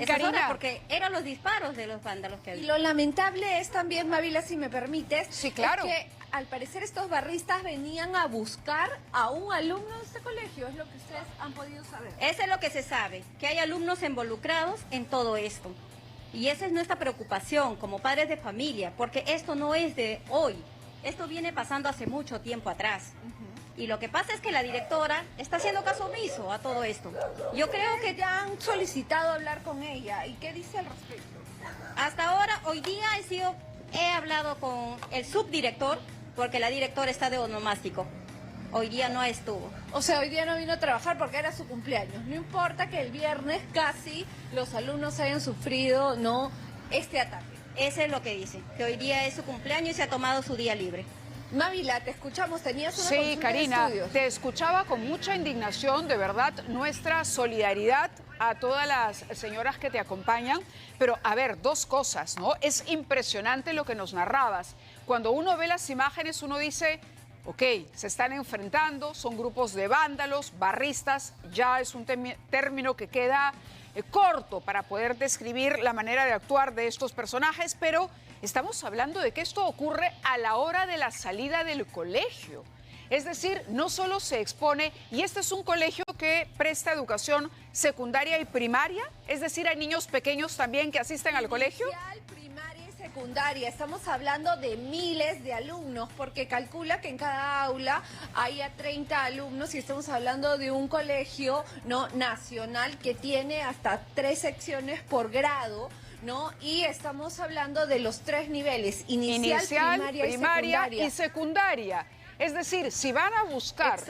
Karina, porque eran los disparos de los vándalos que había. Y lo lamentable es también, Mávila, si me permites, sí, claro, es que al parecer estos barristas venían a buscar a un alumno de este colegio. Es lo que ustedes han podido saber. Eso es lo que se sabe, que hay alumnos involucrados en todo esto. Y esa es nuestra preocupación como padres de familia, porque esto no es de hoy, esto viene pasando hace mucho tiempo atrás. Y lo que pasa es que la directora está haciendo caso omiso a todo esto. Yo creo que ya han solicitado hablar con ella. ¿Y qué dice al respecto? Hasta ahora, hoy día he hablado con el subdirector, porque la directora está de onomástico. Hoy día no estuvo. O sea, hoy día no vino a trabajar porque era su cumpleaños. No importa que el viernes casi los alumnos hayan sufrido, ¿no?, este ataque. Eso es lo que dice, que hoy día es su cumpleaños y se ha tomado su día libre. Mávila, te escuchamos, tenías una consulta. Sí, Karina, te escuchaba con mucha indignación, de verdad, nuestra solidaridad a todas las señoras que te acompañan. Pero, a ver, dos cosas, ¿no? Es impresionante lo que nos narrabas. Cuando uno ve las imágenes, uno dice, ok, se están enfrentando, son grupos de vándalos, barristas, ya es un término que queda corto para poder describir la manera de actuar de estos personajes, pero estamos hablando de que esto ocurre a la hora de la salida del colegio. Es decir, no solo se expone, y este es un colegio que presta educación secundaria y primaria, es decir, hay niños pequeños también que asisten al colegio. Primaria y secundaria. Estamos hablando de miles de alumnos, porque calcula que en cada aula haya 30 alumnos y estamos hablando de un colegio nacional que tiene hasta 3 secciones por grado, ¿no? Y estamos hablando de los 3 niveles, inicial, primaria y secundaria. Es decir, si van a buscar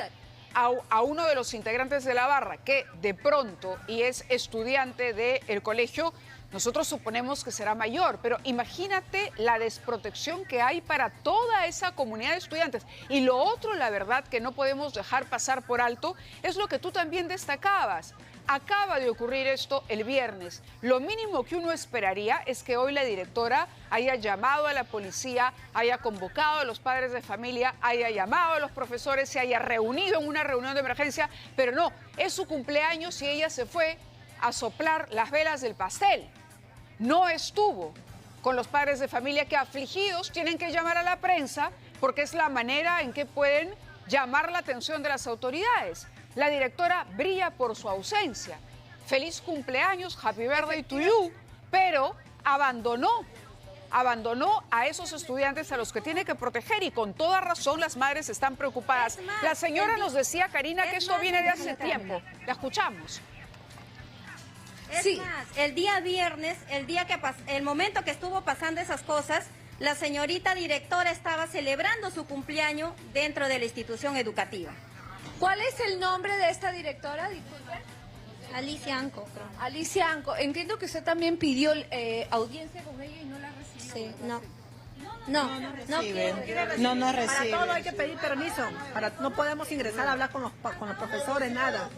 a uno de los integrantes de la barra que de pronto y es estudiante del colegio, nosotros suponemos que será mayor, pero imagínate la desprotección que hay para toda esa comunidad de estudiantes. Y lo otro, la verdad, que no podemos dejar pasar por alto, es lo que tú también destacabas. Acaba de ocurrir esto el viernes. Lo mínimo que uno esperaría es que hoy la directora haya llamado a la policía, haya convocado a los padres de familia, haya llamado a los profesores, se haya reunido en una reunión de emergencia, pero no, es su cumpleaños y ella se fue a soplar las velas del pastel. No estuvo con los padres de familia que, afligidos, tienen que llamar a la prensa porque es la manera en que pueden llamar la atención de las autoridades. La directora brilla por su ausencia. Feliz cumpleaños, happy birthday to you, pero abandonó a esos estudiantes a los que tiene que proteger, y con toda razón las madres están preocupadas. La señora nos decía, Karina, que esto viene de hace tiempo. La escuchamos. Es más, el día viernes, el momento que estuvo pasando esas cosas, la señorita directora estaba celebrando su cumpleaños dentro de la institución educativa. ¿Cuál es el nombre de esta directora? Disculpe. Alicia Anco, creo. Alicia Anco. Entiendo que usted también pidió audiencia con ella y no la recibió. Sí, no. No reciben. No reciben. Para todo hay que pedir permiso. No podemos ingresar a hablar con los profesores, nada.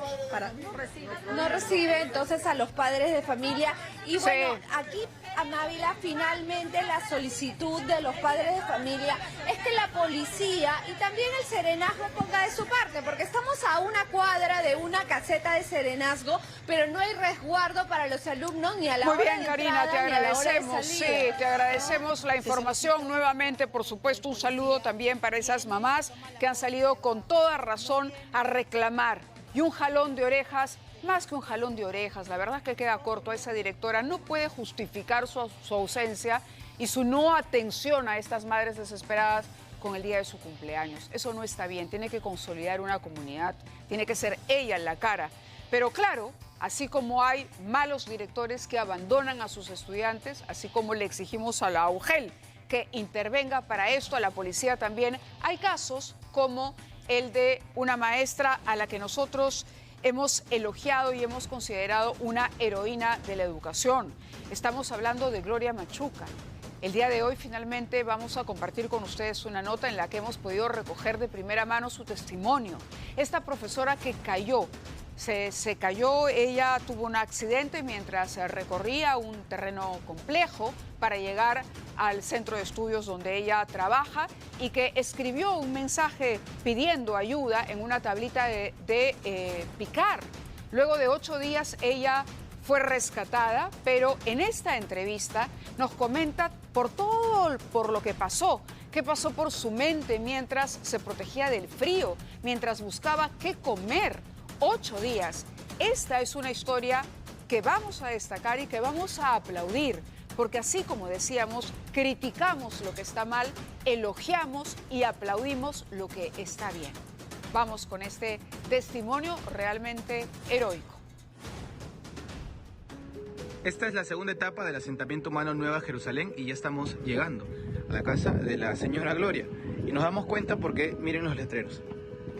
No recibe entonces a los padres de familia. Y bueno, aquí, Amávila, finalmente la solicitud de los padres de familia es que la policía y también el serenazgo ponga de su parte, porque estamos a una cuadra de una caseta de serenazgo, pero no hay resguardo para los alumnos ni a la hora de entrada, Karina, te agradecemos. Sí, te agradecemos la información nuevamente. Por supuesto, un saludo también para esas mamás que han salido con toda razón a reclamar. Y un jalón de orejas, más que un jalón de orejas, la verdad es que queda corto a esa directora. No puede justificar su ausencia y su no atención a estas madres desesperadas con el día de su cumpleaños. Eso no está bien, tiene que consolidar una comunidad, tiene que ser ella en la cara. Pero claro, así como hay malos directores que abandonan a sus estudiantes, así como le exigimos a la UGEL que intervenga para esto, a la policía también, hay casos como el de una maestra a la que nosotros hemos elogiado y hemos considerado una heroína de la educación. Estamos hablando de Gloria Machuca. El día de hoy finalmente vamos a compartir con ustedes una nota en la que hemos podido recoger de primera mano su testimonio. Esta profesora que cayó, se cayó, ella tuvo un accidente mientras recorría un terreno complejo para llegar al centro de estudios donde ella trabaja, y que escribió un mensaje pidiendo ayuda en una tablita de picar. Luego de 8 días ella fue rescatada, pero en esta entrevista nos comenta por lo que pasó, qué pasó por su mente mientras se protegía del frío, mientras buscaba qué comer. 8 días. Esta es una historia que vamos a destacar y que vamos a aplaudir, porque así como decíamos, criticamos lo que está mal, elogiamos y aplaudimos lo que está bien. Vamos con este testimonio realmente heroico. Esta es la segunda etapa del asentamiento humano Nueva Jerusalén y ya estamos llegando a la casa de la señora Gloria. Y nos damos cuenta porque miren los letreros.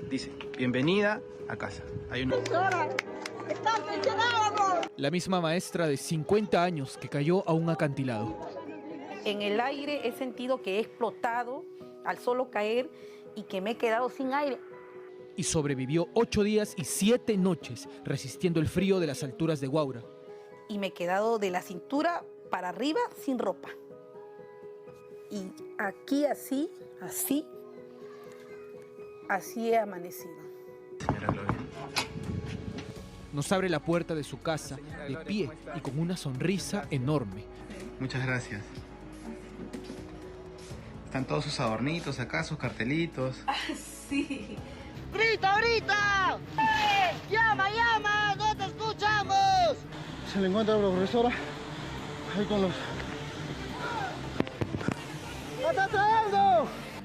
Dice, bienvenida a casa. Hay una... La misma maestra de 50 años que cayó a un acantilado. En el aire he sentido que he explotado al solo caer y que me he quedado sin aire. Y sobrevivió 8 días y 7 noches resistiendo el frío de las alturas de Huaura. Y me he quedado de la cintura para arriba sin ropa. Y aquí así he amanecido. Señora Gloria. Nos abre la puerta de su casa, de pie y con una sonrisa enorme. Muchas gracias. Están todos sus adornitos acá, sus cartelitos. Sí. ¡Grita, grita! ¡Llama, llama! ¡No te escuchamos! Se le encuentra a la profesora ahí con los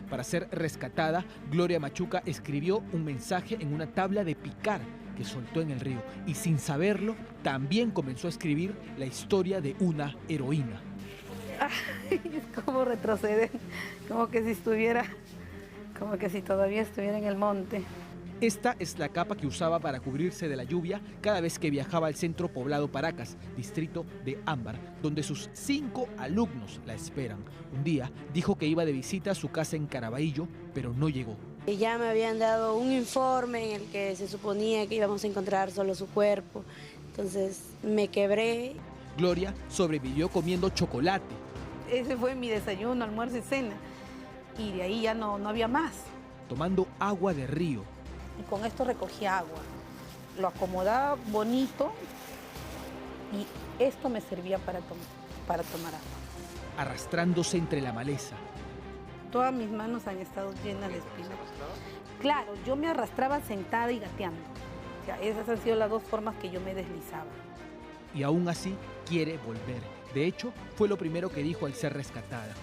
Para ser rescatada, Gloria Machuca escribió un mensaje en una tabla de picar que soltó en el río y sin saberlo también comenzó a escribir la historia de una heroína. Ay, es como retroceder, como que si todavía estuviera en el monte. Esta es la capa que usaba para cubrirse de la lluvia cada vez que viajaba al centro poblado Paracas, distrito de Ámbar, donde sus 5 alumnos la esperan. Un día dijo que iba de visita a su casa en Caraballo, pero no llegó. Ya me habían dado un informe en el que se suponía que íbamos a encontrar solo su cuerpo, entonces me quebré. Gloria sobrevivió comiendo chocolate. Ese fue mi desayuno, almuerzo y cena, y de ahí ya no había más. Tomando agua de río. Y con esto recogía agua, lo acomodaba bonito y esto me servía para tomar agua. Arrastrándose entre la maleza. Todas mis manos han estado llenas de espinas. Claro, yo me arrastraba sentada y gateando. O sea, esas han sido las 2 formas que yo me deslizaba. Y aún así quiere volver. De hecho, fue lo primero que dijo al ser rescatada.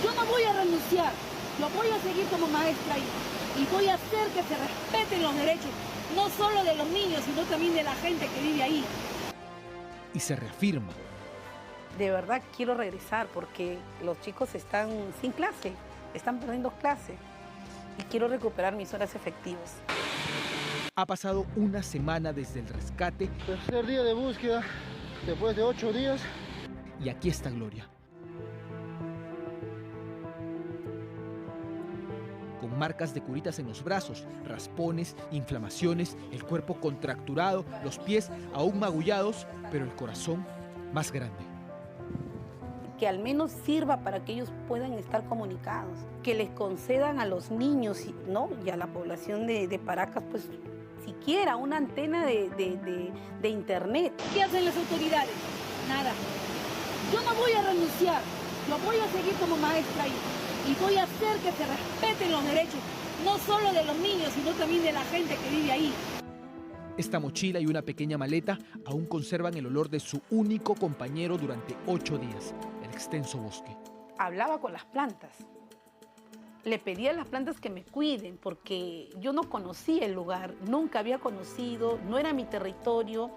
Yo no voy a renunciar, yo voy a seguir como maestra y voy a hacer que se respeten los derechos, no solo de los niños, sino también de la gente que vive ahí. Y se reafirma. De verdad quiero regresar porque los chicos están sin clase, están perdiendo clase y quiero recuperar mis horas efectivas. Ha pasado una semana desde el rescate. Tercer día de búsqueda, después de 8 días. Y aquí está Gloria. Con marcas de curitas en los brazos, raspones, inflamaciones, el cuerpo contracturado, los pies aún magullados, pero el corazón más grande. Que al menos sirva para que ellos puedan estar comunicados, que les concedan a los niños, ¿no? Y a la población de Paracas, pues siquiera una antena de internet. ¿Qué hacen las autoridades? Nada. Yo no voy a renunciar, yo voy a seguir como maestra y voy a hacer que se respeten los derechos, no solo de los niños, sino también de la gente que vive ahí. Esta mochila y una pequeña maleta aún conservan el olor de su único compañero durante 8 días, el extenso bosque. Hablaba con las plantas. Le pedía a las plantas que me cuiden porque yo no conocía el lugar, nunca había conocido, no era mi territorio.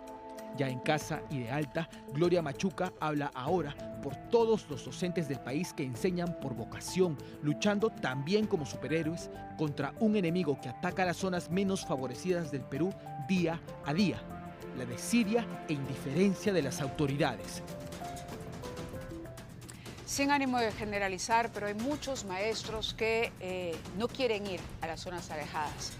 Ya en casa y de alta, Gloria Machuca habla ahora por todos los docentes del país que enseñan por vocación, luchando también como superhéroes contra un enemigo que ataca a las zonas menos favorecidas del Perú día a día, la desidia e indiferencia de las autoridades. Sin ánimo de generalizar, pero hay muchos maestros que no quieren ir a las zonas alejadas.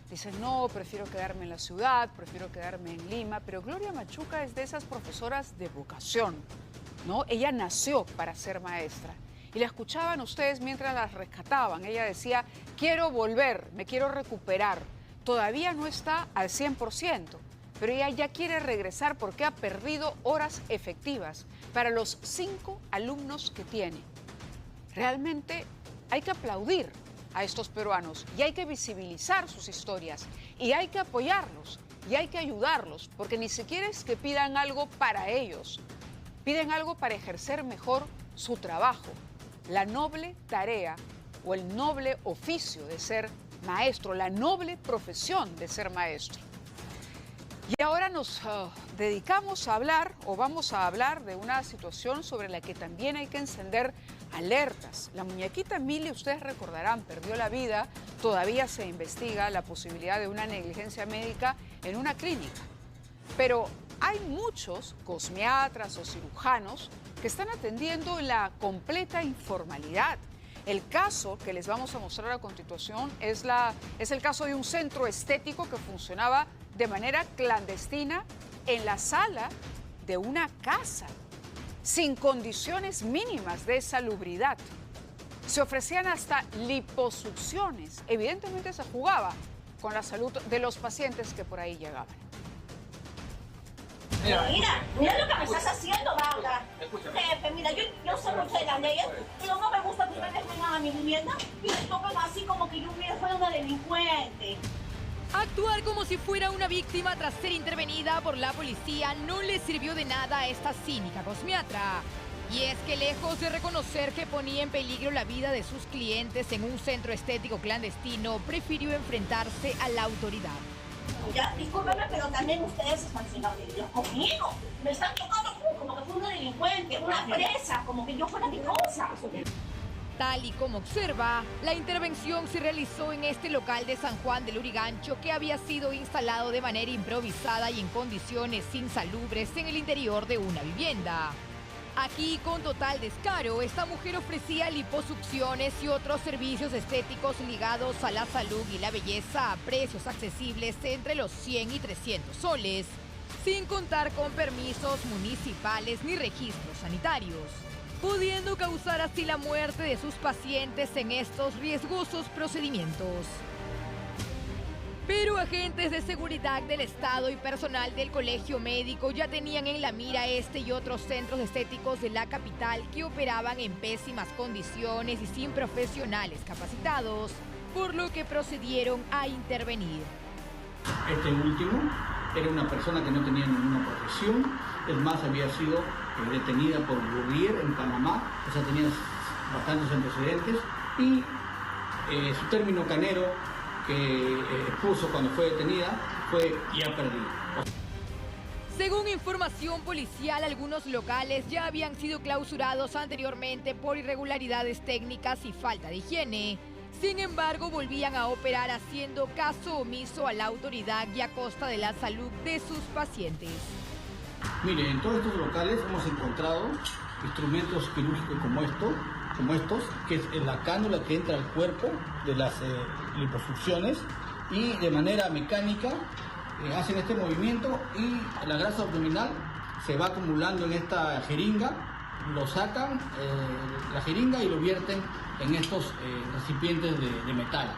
Dicen, no, prefiero quedarme en la ciudad, prefiero quedarme en Lima, pero Gloria Machuca es de esas profesoras de vocación, ¿no? Ella nació para ser maestra. Y la escuchaban ustedes mientras las rescataban. Ella decía, quiero volver, me quiero recuperar. Todavía no está al 100%, pero ella ya quiere regresar porque ha perdido horas efectivas para los 5 alumnos que tiene. Realmente hay que aplaudir a estos peruanos y hay que visibilizar sus historias y hay que apoyarlos y hay que ayudarlos porque ni siquiera es que pidan algo para ellos, piden algo para ejercer mejor su trabajo, la noble tarea o el noble oficio de ser maestro, la noble profesión de ser maestro. Y ahora nos dedicamos a hablar o vamos a hablar de una situación sobre la que también hay que encender alertas. La muñequita Mili, ustedes recordarán, perdió la vida, todavía se investiga la posibilidad de una negligencia médica en una clínica. Pero hay muchos cosmiatras o cirujanos que están atendiendo en la completa informalidad. El caso que les vamos a mostrar a continuación es el caso de un centro estético que funcionaba de manera clandestina en la sala de una casa, sin condiciones mínimas de salubridad. Se ofrecían hasta liposucciones. Evidentemente se jugaba con la salud de los pacientes que por ahí llegaban. Mira lo que me estás haciendo, Blanca. Jefe, mira, yo soy mucho de las leyes, pero no me gusta que ustedes vengan a mi vivienda y me toquen así como que yo fuera una delincuente. Actuar como si fuera una víctima tras ser intervenida por la policía no le sirvió de nada a esta cínica cosmiatra. Y es que lejos de reconocer que ponía en peligro la vida de sus clientes en un centro estético clandestino, prefirió enfrentarse a la autoridad. Ya, discúlpeme, pero también ustedes están siendo agredidos conmigo. Me están tocando como que fue una delincuente, una presa, como que yo fuera mi cosa. Tal y como observa, la intervención se realizó en este local de San Juan del Lurigancho que había sido instalado de manera improvisada y en condiciones insalubres en el interior de una vivienda. Aquí, con total descaro, esta mujer ofrecía liposucciones y otros servicios estéticos ligados a la salud y la belleza a precios accesibles entre los 100 y 300 soles, sin contar con permisos municipales ni registros sanitarios, pudiendo causar así la muerte de sus pacientes en estos riesgosos procedimientos. Pero agentes de seguridad del Estado y personal del Colegio Médico ya tenían en la mira este y otros centros estéticos de la capital que operaban en pésimas condiciones y sin profesionales capacitados, por lo que procedieron a intervenir. Este último era una persona que no tenía ninguna profesión, es más, había sido detenida por Bourdieu en Panamá, o sea, tenía bastantes antecedentes, y su término canero que puso cuando fue detenida fue "ya perdí". Según información policial, algunos locales ya habían sido clausurados anteriormente por irregularidades técnicas y falta de higiene. Sin embargo, volvían a operar haciendo caso omiso a la autoridad y a costa de la salud de sus pacientes. Mire, en todos estos locales hemos encontrado instrumentos quirúrgicos como estos, que es la cánula que entra al cuerpo de las liposucciones, y de manera mecánica hacen este movimiento y la grasa abdominal se va acumulando en esta jeringa, lo sacan la jeringa y lo vierten en estos recipientes de metal.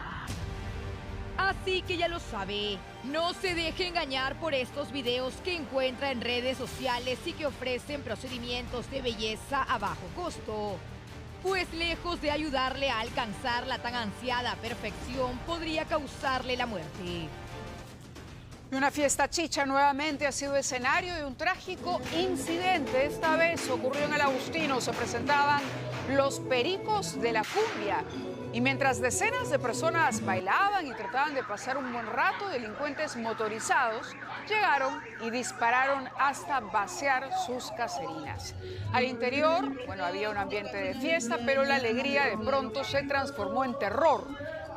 Así que ya lo sabe, no se deje engañar por estos videos que encuentra en redes sociales y que ofrecen procedimientos de belleza a bajo costo, pues lejos de ayudarle a alcanzar la tan ansiada perfección, podría causarle la muerte. Y una fiesta chicha nuevamente ha sido escenario de un trágico incidente. Esta vez ocurrió en el Agustino. Se presentaban los pericos de la cumbia. Y mientras decenas de personas bailaban y trataban de pasar un buen rato, delincuentes motorizados llegaron y dispararon hasta vaciar sus caserinas. Al interior, había un ambiente de fiesta, pero la alegría de pronto se transformó en terror.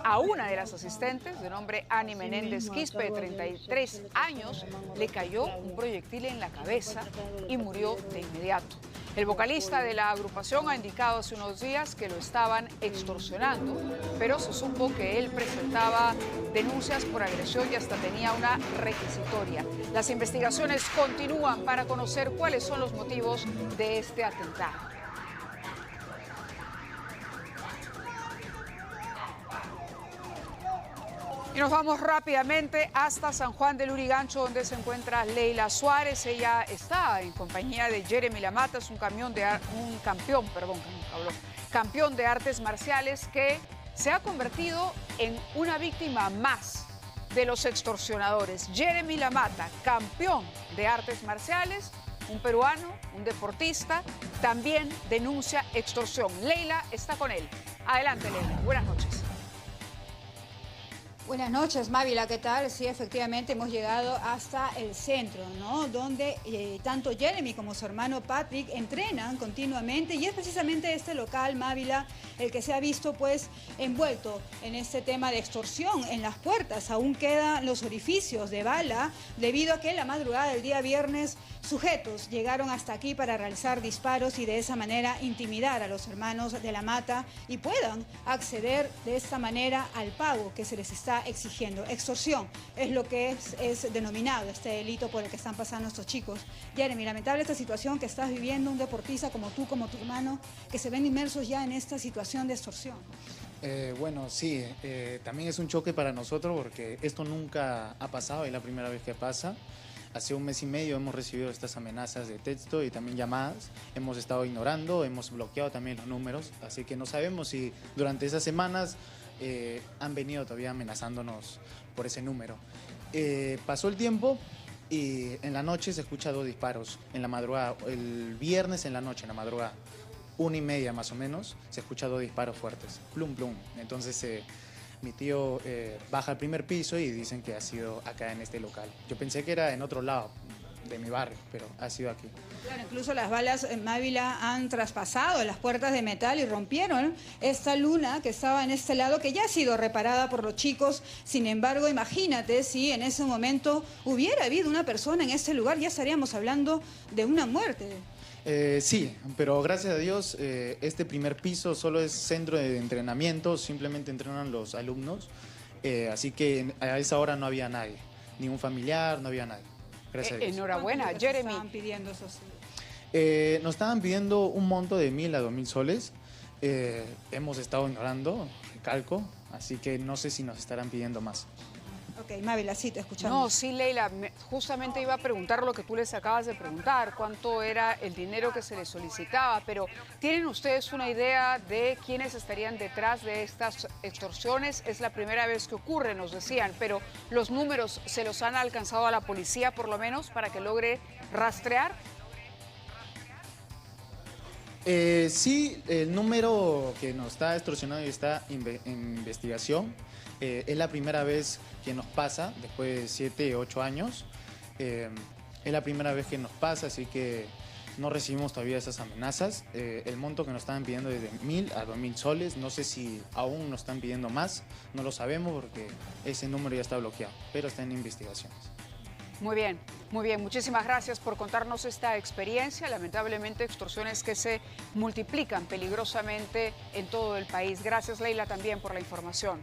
A una de las asistentes, de nombre Ani Menéndez Quispe, de 33 años, le cayó un proyectil en la cabeza y murió de inmediato. El vocalista de la agrupación ha indicado hace unos días que lo estaban extorsionando, pero se supo que él presentaba denuncias por agresión y hasta tenía una requisitoria. Las investigaciones continúan para conocer cuáles son los motivos de este atentado. Y nos vamos rápidamente hasta San Juan del Lurigancho, donde se encuentra Leila Suárez. Ella está en compañía de Jeremy Lamata, es un campeón de artes marciales que se ha convertido en una víctima más de los extorsionadores. Jeremy Lamata, campeón de artes marciales, un peruano, un deportista, también denuncia extorsión. Leila está con él. Adelante, Leila. Buenas noches. Buenas noches, Mávila, ¿qué tal? Sí, efectivamente hemos llegado hasta el centro, ¿no? Donde tanto Jeremy como su hermano Patrick entrenan continuamente, y es precisamente este local, Mávila, el que se ha visto pues envuelto en este tema de extorsión. En las puertas aún quedan los orificios de bala, debido a que la madrugada del día viernes sujetos llegaron hasta aquí para realizar disparos y de esa manera intimidar a los hermanos de Lamata y puedan acceder de esta manera al pago que se les está exigiendo. Extorsión es lo que es denominado este delito por el que están pasando estos chicos. Jeremy, lamentable esta situación que estás viviendo, un deportista como tú, como tu hermano, que se ven inmersos ya en esta situación de extorsión. Sí, también es un choque para nosotros porque esto nunca ha pasado, es la primera vez que pasa. Hace un mes y medio hemos recibido estas amenazas de texto y también llamadas. Hemos estado ignorando, hemos bloqueado también los números, así que no sabemos si durante esas semanas han venido todavía amenazándonos por ese número. Pasó el tiempo y en la noche se escucha 2 disparos, en la madrugada, el viernes en la noche, en la madrugada, 1:30 más o menos, se escucha 2 disparos fuertes, plum, plum. Entonces mi tío baja al primer piso y dicen que ha sido acá en este local. Yo pensé que era en otro lado de mi barrio, pero ha sido aquí. Claro, incluso las balas en Mávila han traspasado las puertas de metal y rompieron esta luna que estaba en este lado, que ya ha sido reparada por los chicos. Sin embargo, imagínate si en ese momento hubiera habido una persona en este lugar, ya estaríamos hablando de una muerte. Sí, pero gracias a Dios este primer piso solo es centro de entrenamiento, simplemente entrenan los alumnos, así que a esa hora no había nadie, ni un familiar, no había nadie. Gracias a Dios. Enhorabuena, Jeremy. Estaban pidiendo esos... Nos estaban pidiendo un monto de 1.000 a 2.000 soles, hemos estado ignorando, recalco, así que no sé si nos estarán pidiendo más. Ok, Mávila, sí, te escuchamos. No, sí, Leila, justamente iba a preguntar lo que tú les acabas de preguntar, cuánto era el dinero que se les solicitaba, pero ¿tienen ustedes una idea de quiénes estarían detrás de estas extorsiones? Es la primera vez que ocurre, nos decían, pero ¿los números se los han alcanzado a la policía por lo menos para que logre rastrear? Sí, el número que nos está extorsionando y está en investigación. Es la primera vez que nos pasa, después de 7 o 8 años. Es la primera vez que nos pasa, así que no recibimos todavía esas amenazas. El monto que nos estaban pidiendo es de 1.000 a 2.000 soles. No sé si aún nos están pidiendo más, no lo sabemos porque ese número ya está bloqueado, pero está en investigaciones. Muy bien, muy bien. Muchísimas gracias por contarnos esta experiencia. Lamentablemente, extorsiones que se multiplican peligrosamente en todo el país. Gracias, Leila, también por la información.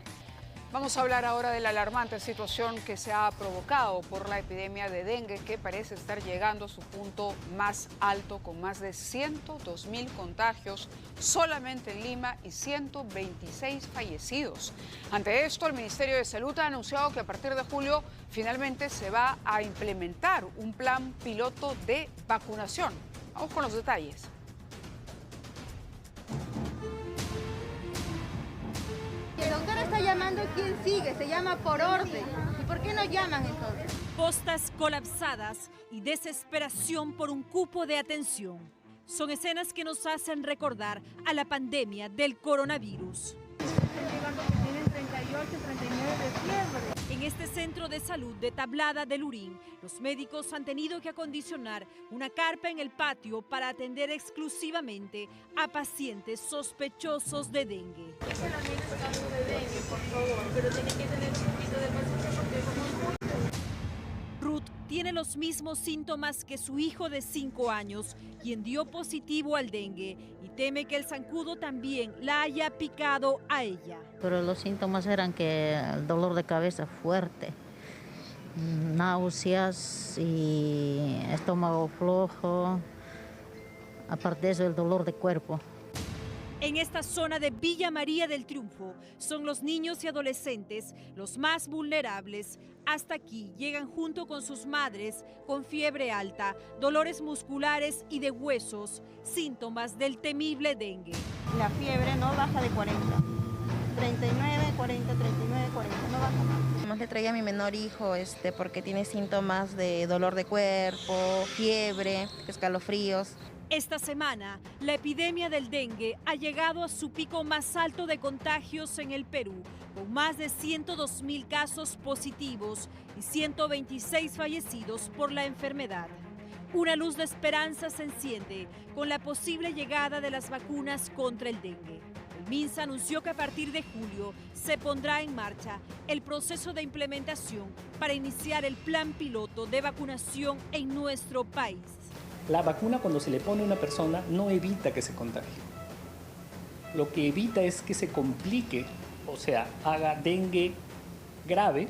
Vamos a hablar ahora de la alarmante situación que se ha provocado por la epidemia de dengue, que parece estar llegando a su punto más alto, con más de 102.000 contagios solamente en Lima y 126 fallecidos. Ante esto, el Ministerio de Salud ha anunciado que a partir de julio finalmente se va a implementar un plan piloto de vacunación. Vamos con los detalles. El doctor está llamando, ¿quién sigue? Se llama por orden. ¿Y por qué no llaman entonces? Postas colapsadas y desesperación por un cupo de atención. Son escenas que nos hacen recordar a la pandemia del coronavirus. Tienen 38, 39 de fiebre. En este centro de salud de Tablada del Lurín, los médicos han tenido que acondicionar una carpa en el patio para atender exclusivamente a pacientes sospechosos de dengue. Ruth tiene los mismos síntomas que su hijo de 5 años, quien dio positivo al dengue y teme que el zancudo también la haya picado a ella. Pero los síntomas eran que el dolor de cabeza fuerte, náuseas y estómago flojo, aparte de eso el dolor de cuerpo. En esta zona de Villa María del Triunfo son los niños y adolescentes los más vulnerables. Hasta aquí llegan junto con sus madres con fiebre alta, dolores musculares y de huesos, síntomas del temible dengue. La fiebre no baja de 40. 39, 40, 39, 40, no baja más. Más le traía a mi menor hijo porque tiene síntomas de dolor de cuerpo, fiebre, escalofríos. Esta semana, la epidemia del dengue ha llegado a su pico más alto de contagios en el Perú, con más de 102.000 casos positivos y 126 fallecidos por la enfermedad. Una luz de esperanza se enciende con la posible llegada de las vacunas contra el dengue. El MINSA anunció que a partir de julio se pondrá en marcha el proceso de implementación para iniciar el plan piloto de vacunación en nuestro país. La vacuna, cuando se le pone a una persona, no evita que se contagie. Lo que evita es que se complique, o sea, haga dengue grave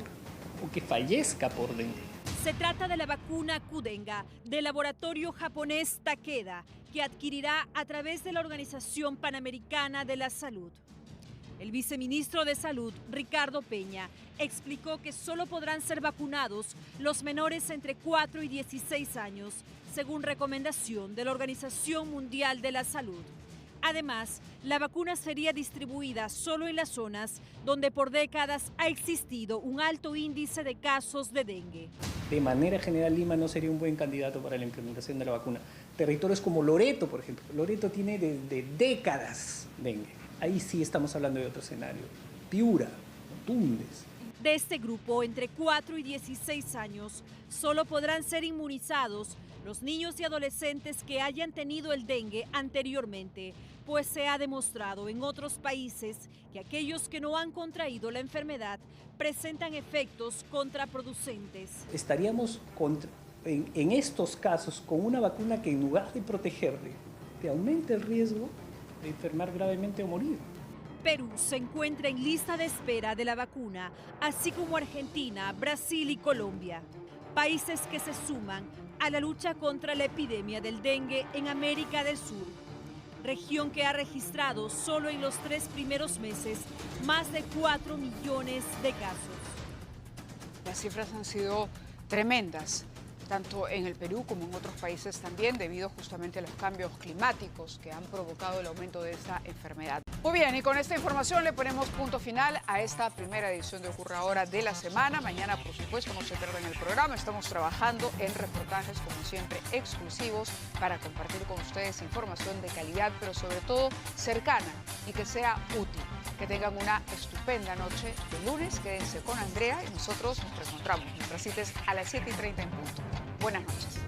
o que fallezca por dengue. Se trata de la vacuna Qdenga del laboratorio japonés Takeda, que adquirirá a través de la Organización Panamericana de la Salud. El viceministro de Salud, Ricardo Peña, explicó que solo podrán ser vacunados los menores entre 4 y 16 años, según recomendación de la Organización Mundial de la Salud. Además, la vacuna sería distribuida solo en las zonas donde por décadas ha existido un alto índice de casos de dengue. De manera general, Lima no sería un buen candidato para la implementación de la vacuna. Territorios como Loreto, por ejemplo. Loreto tiene desde décadas dengue. Ahí sí estamos hablando de otro escenario. Piura, Tumbes. De este grupo, entre 4 y 16 años, solo podrán ser inmunizados los niños y adolescentes que hayan tenido el dengue anteriormente, pues se ha demostrado en otros países que aquellos que no han contraído la enfermedad presentan efectos contraproducentes. Estaríamos en estos casos con una vacuna que en lugar de protegerle, te aumenta el riesgo de enfermar gravemente o morir. Perú se encuentra en lista de espera de la vacuna, así como Argentina, Brasil y Colombia, países que se suman a la lucha contra la epidemia del dengue en América del Sur, región que ha registrado solo en los 3 primeros meses más de 4 millones de casos. Las cifras han sido tremendas, tanto en el Perú como en otros países también, debido justamente a los cambios climáticos que han provocado el aumento de esta enfermedad. Muy bien, y con esta información le ponemos punto final a esta primera edición de Ocurre Ahora de la semana. Mañana, por supuesto, no se pierdan el programa. Estamos trabajando en reportajes, como siempre, exclusivos para compartir con ustedes información de calidad, pero sobre todo cercana y que sea útil. Que tengan una estupenda noche de lunes. Quédense con Andrea y nosotros nos reencontramos. Nuestra cita es a las 7:30 en punto. Buenas noches.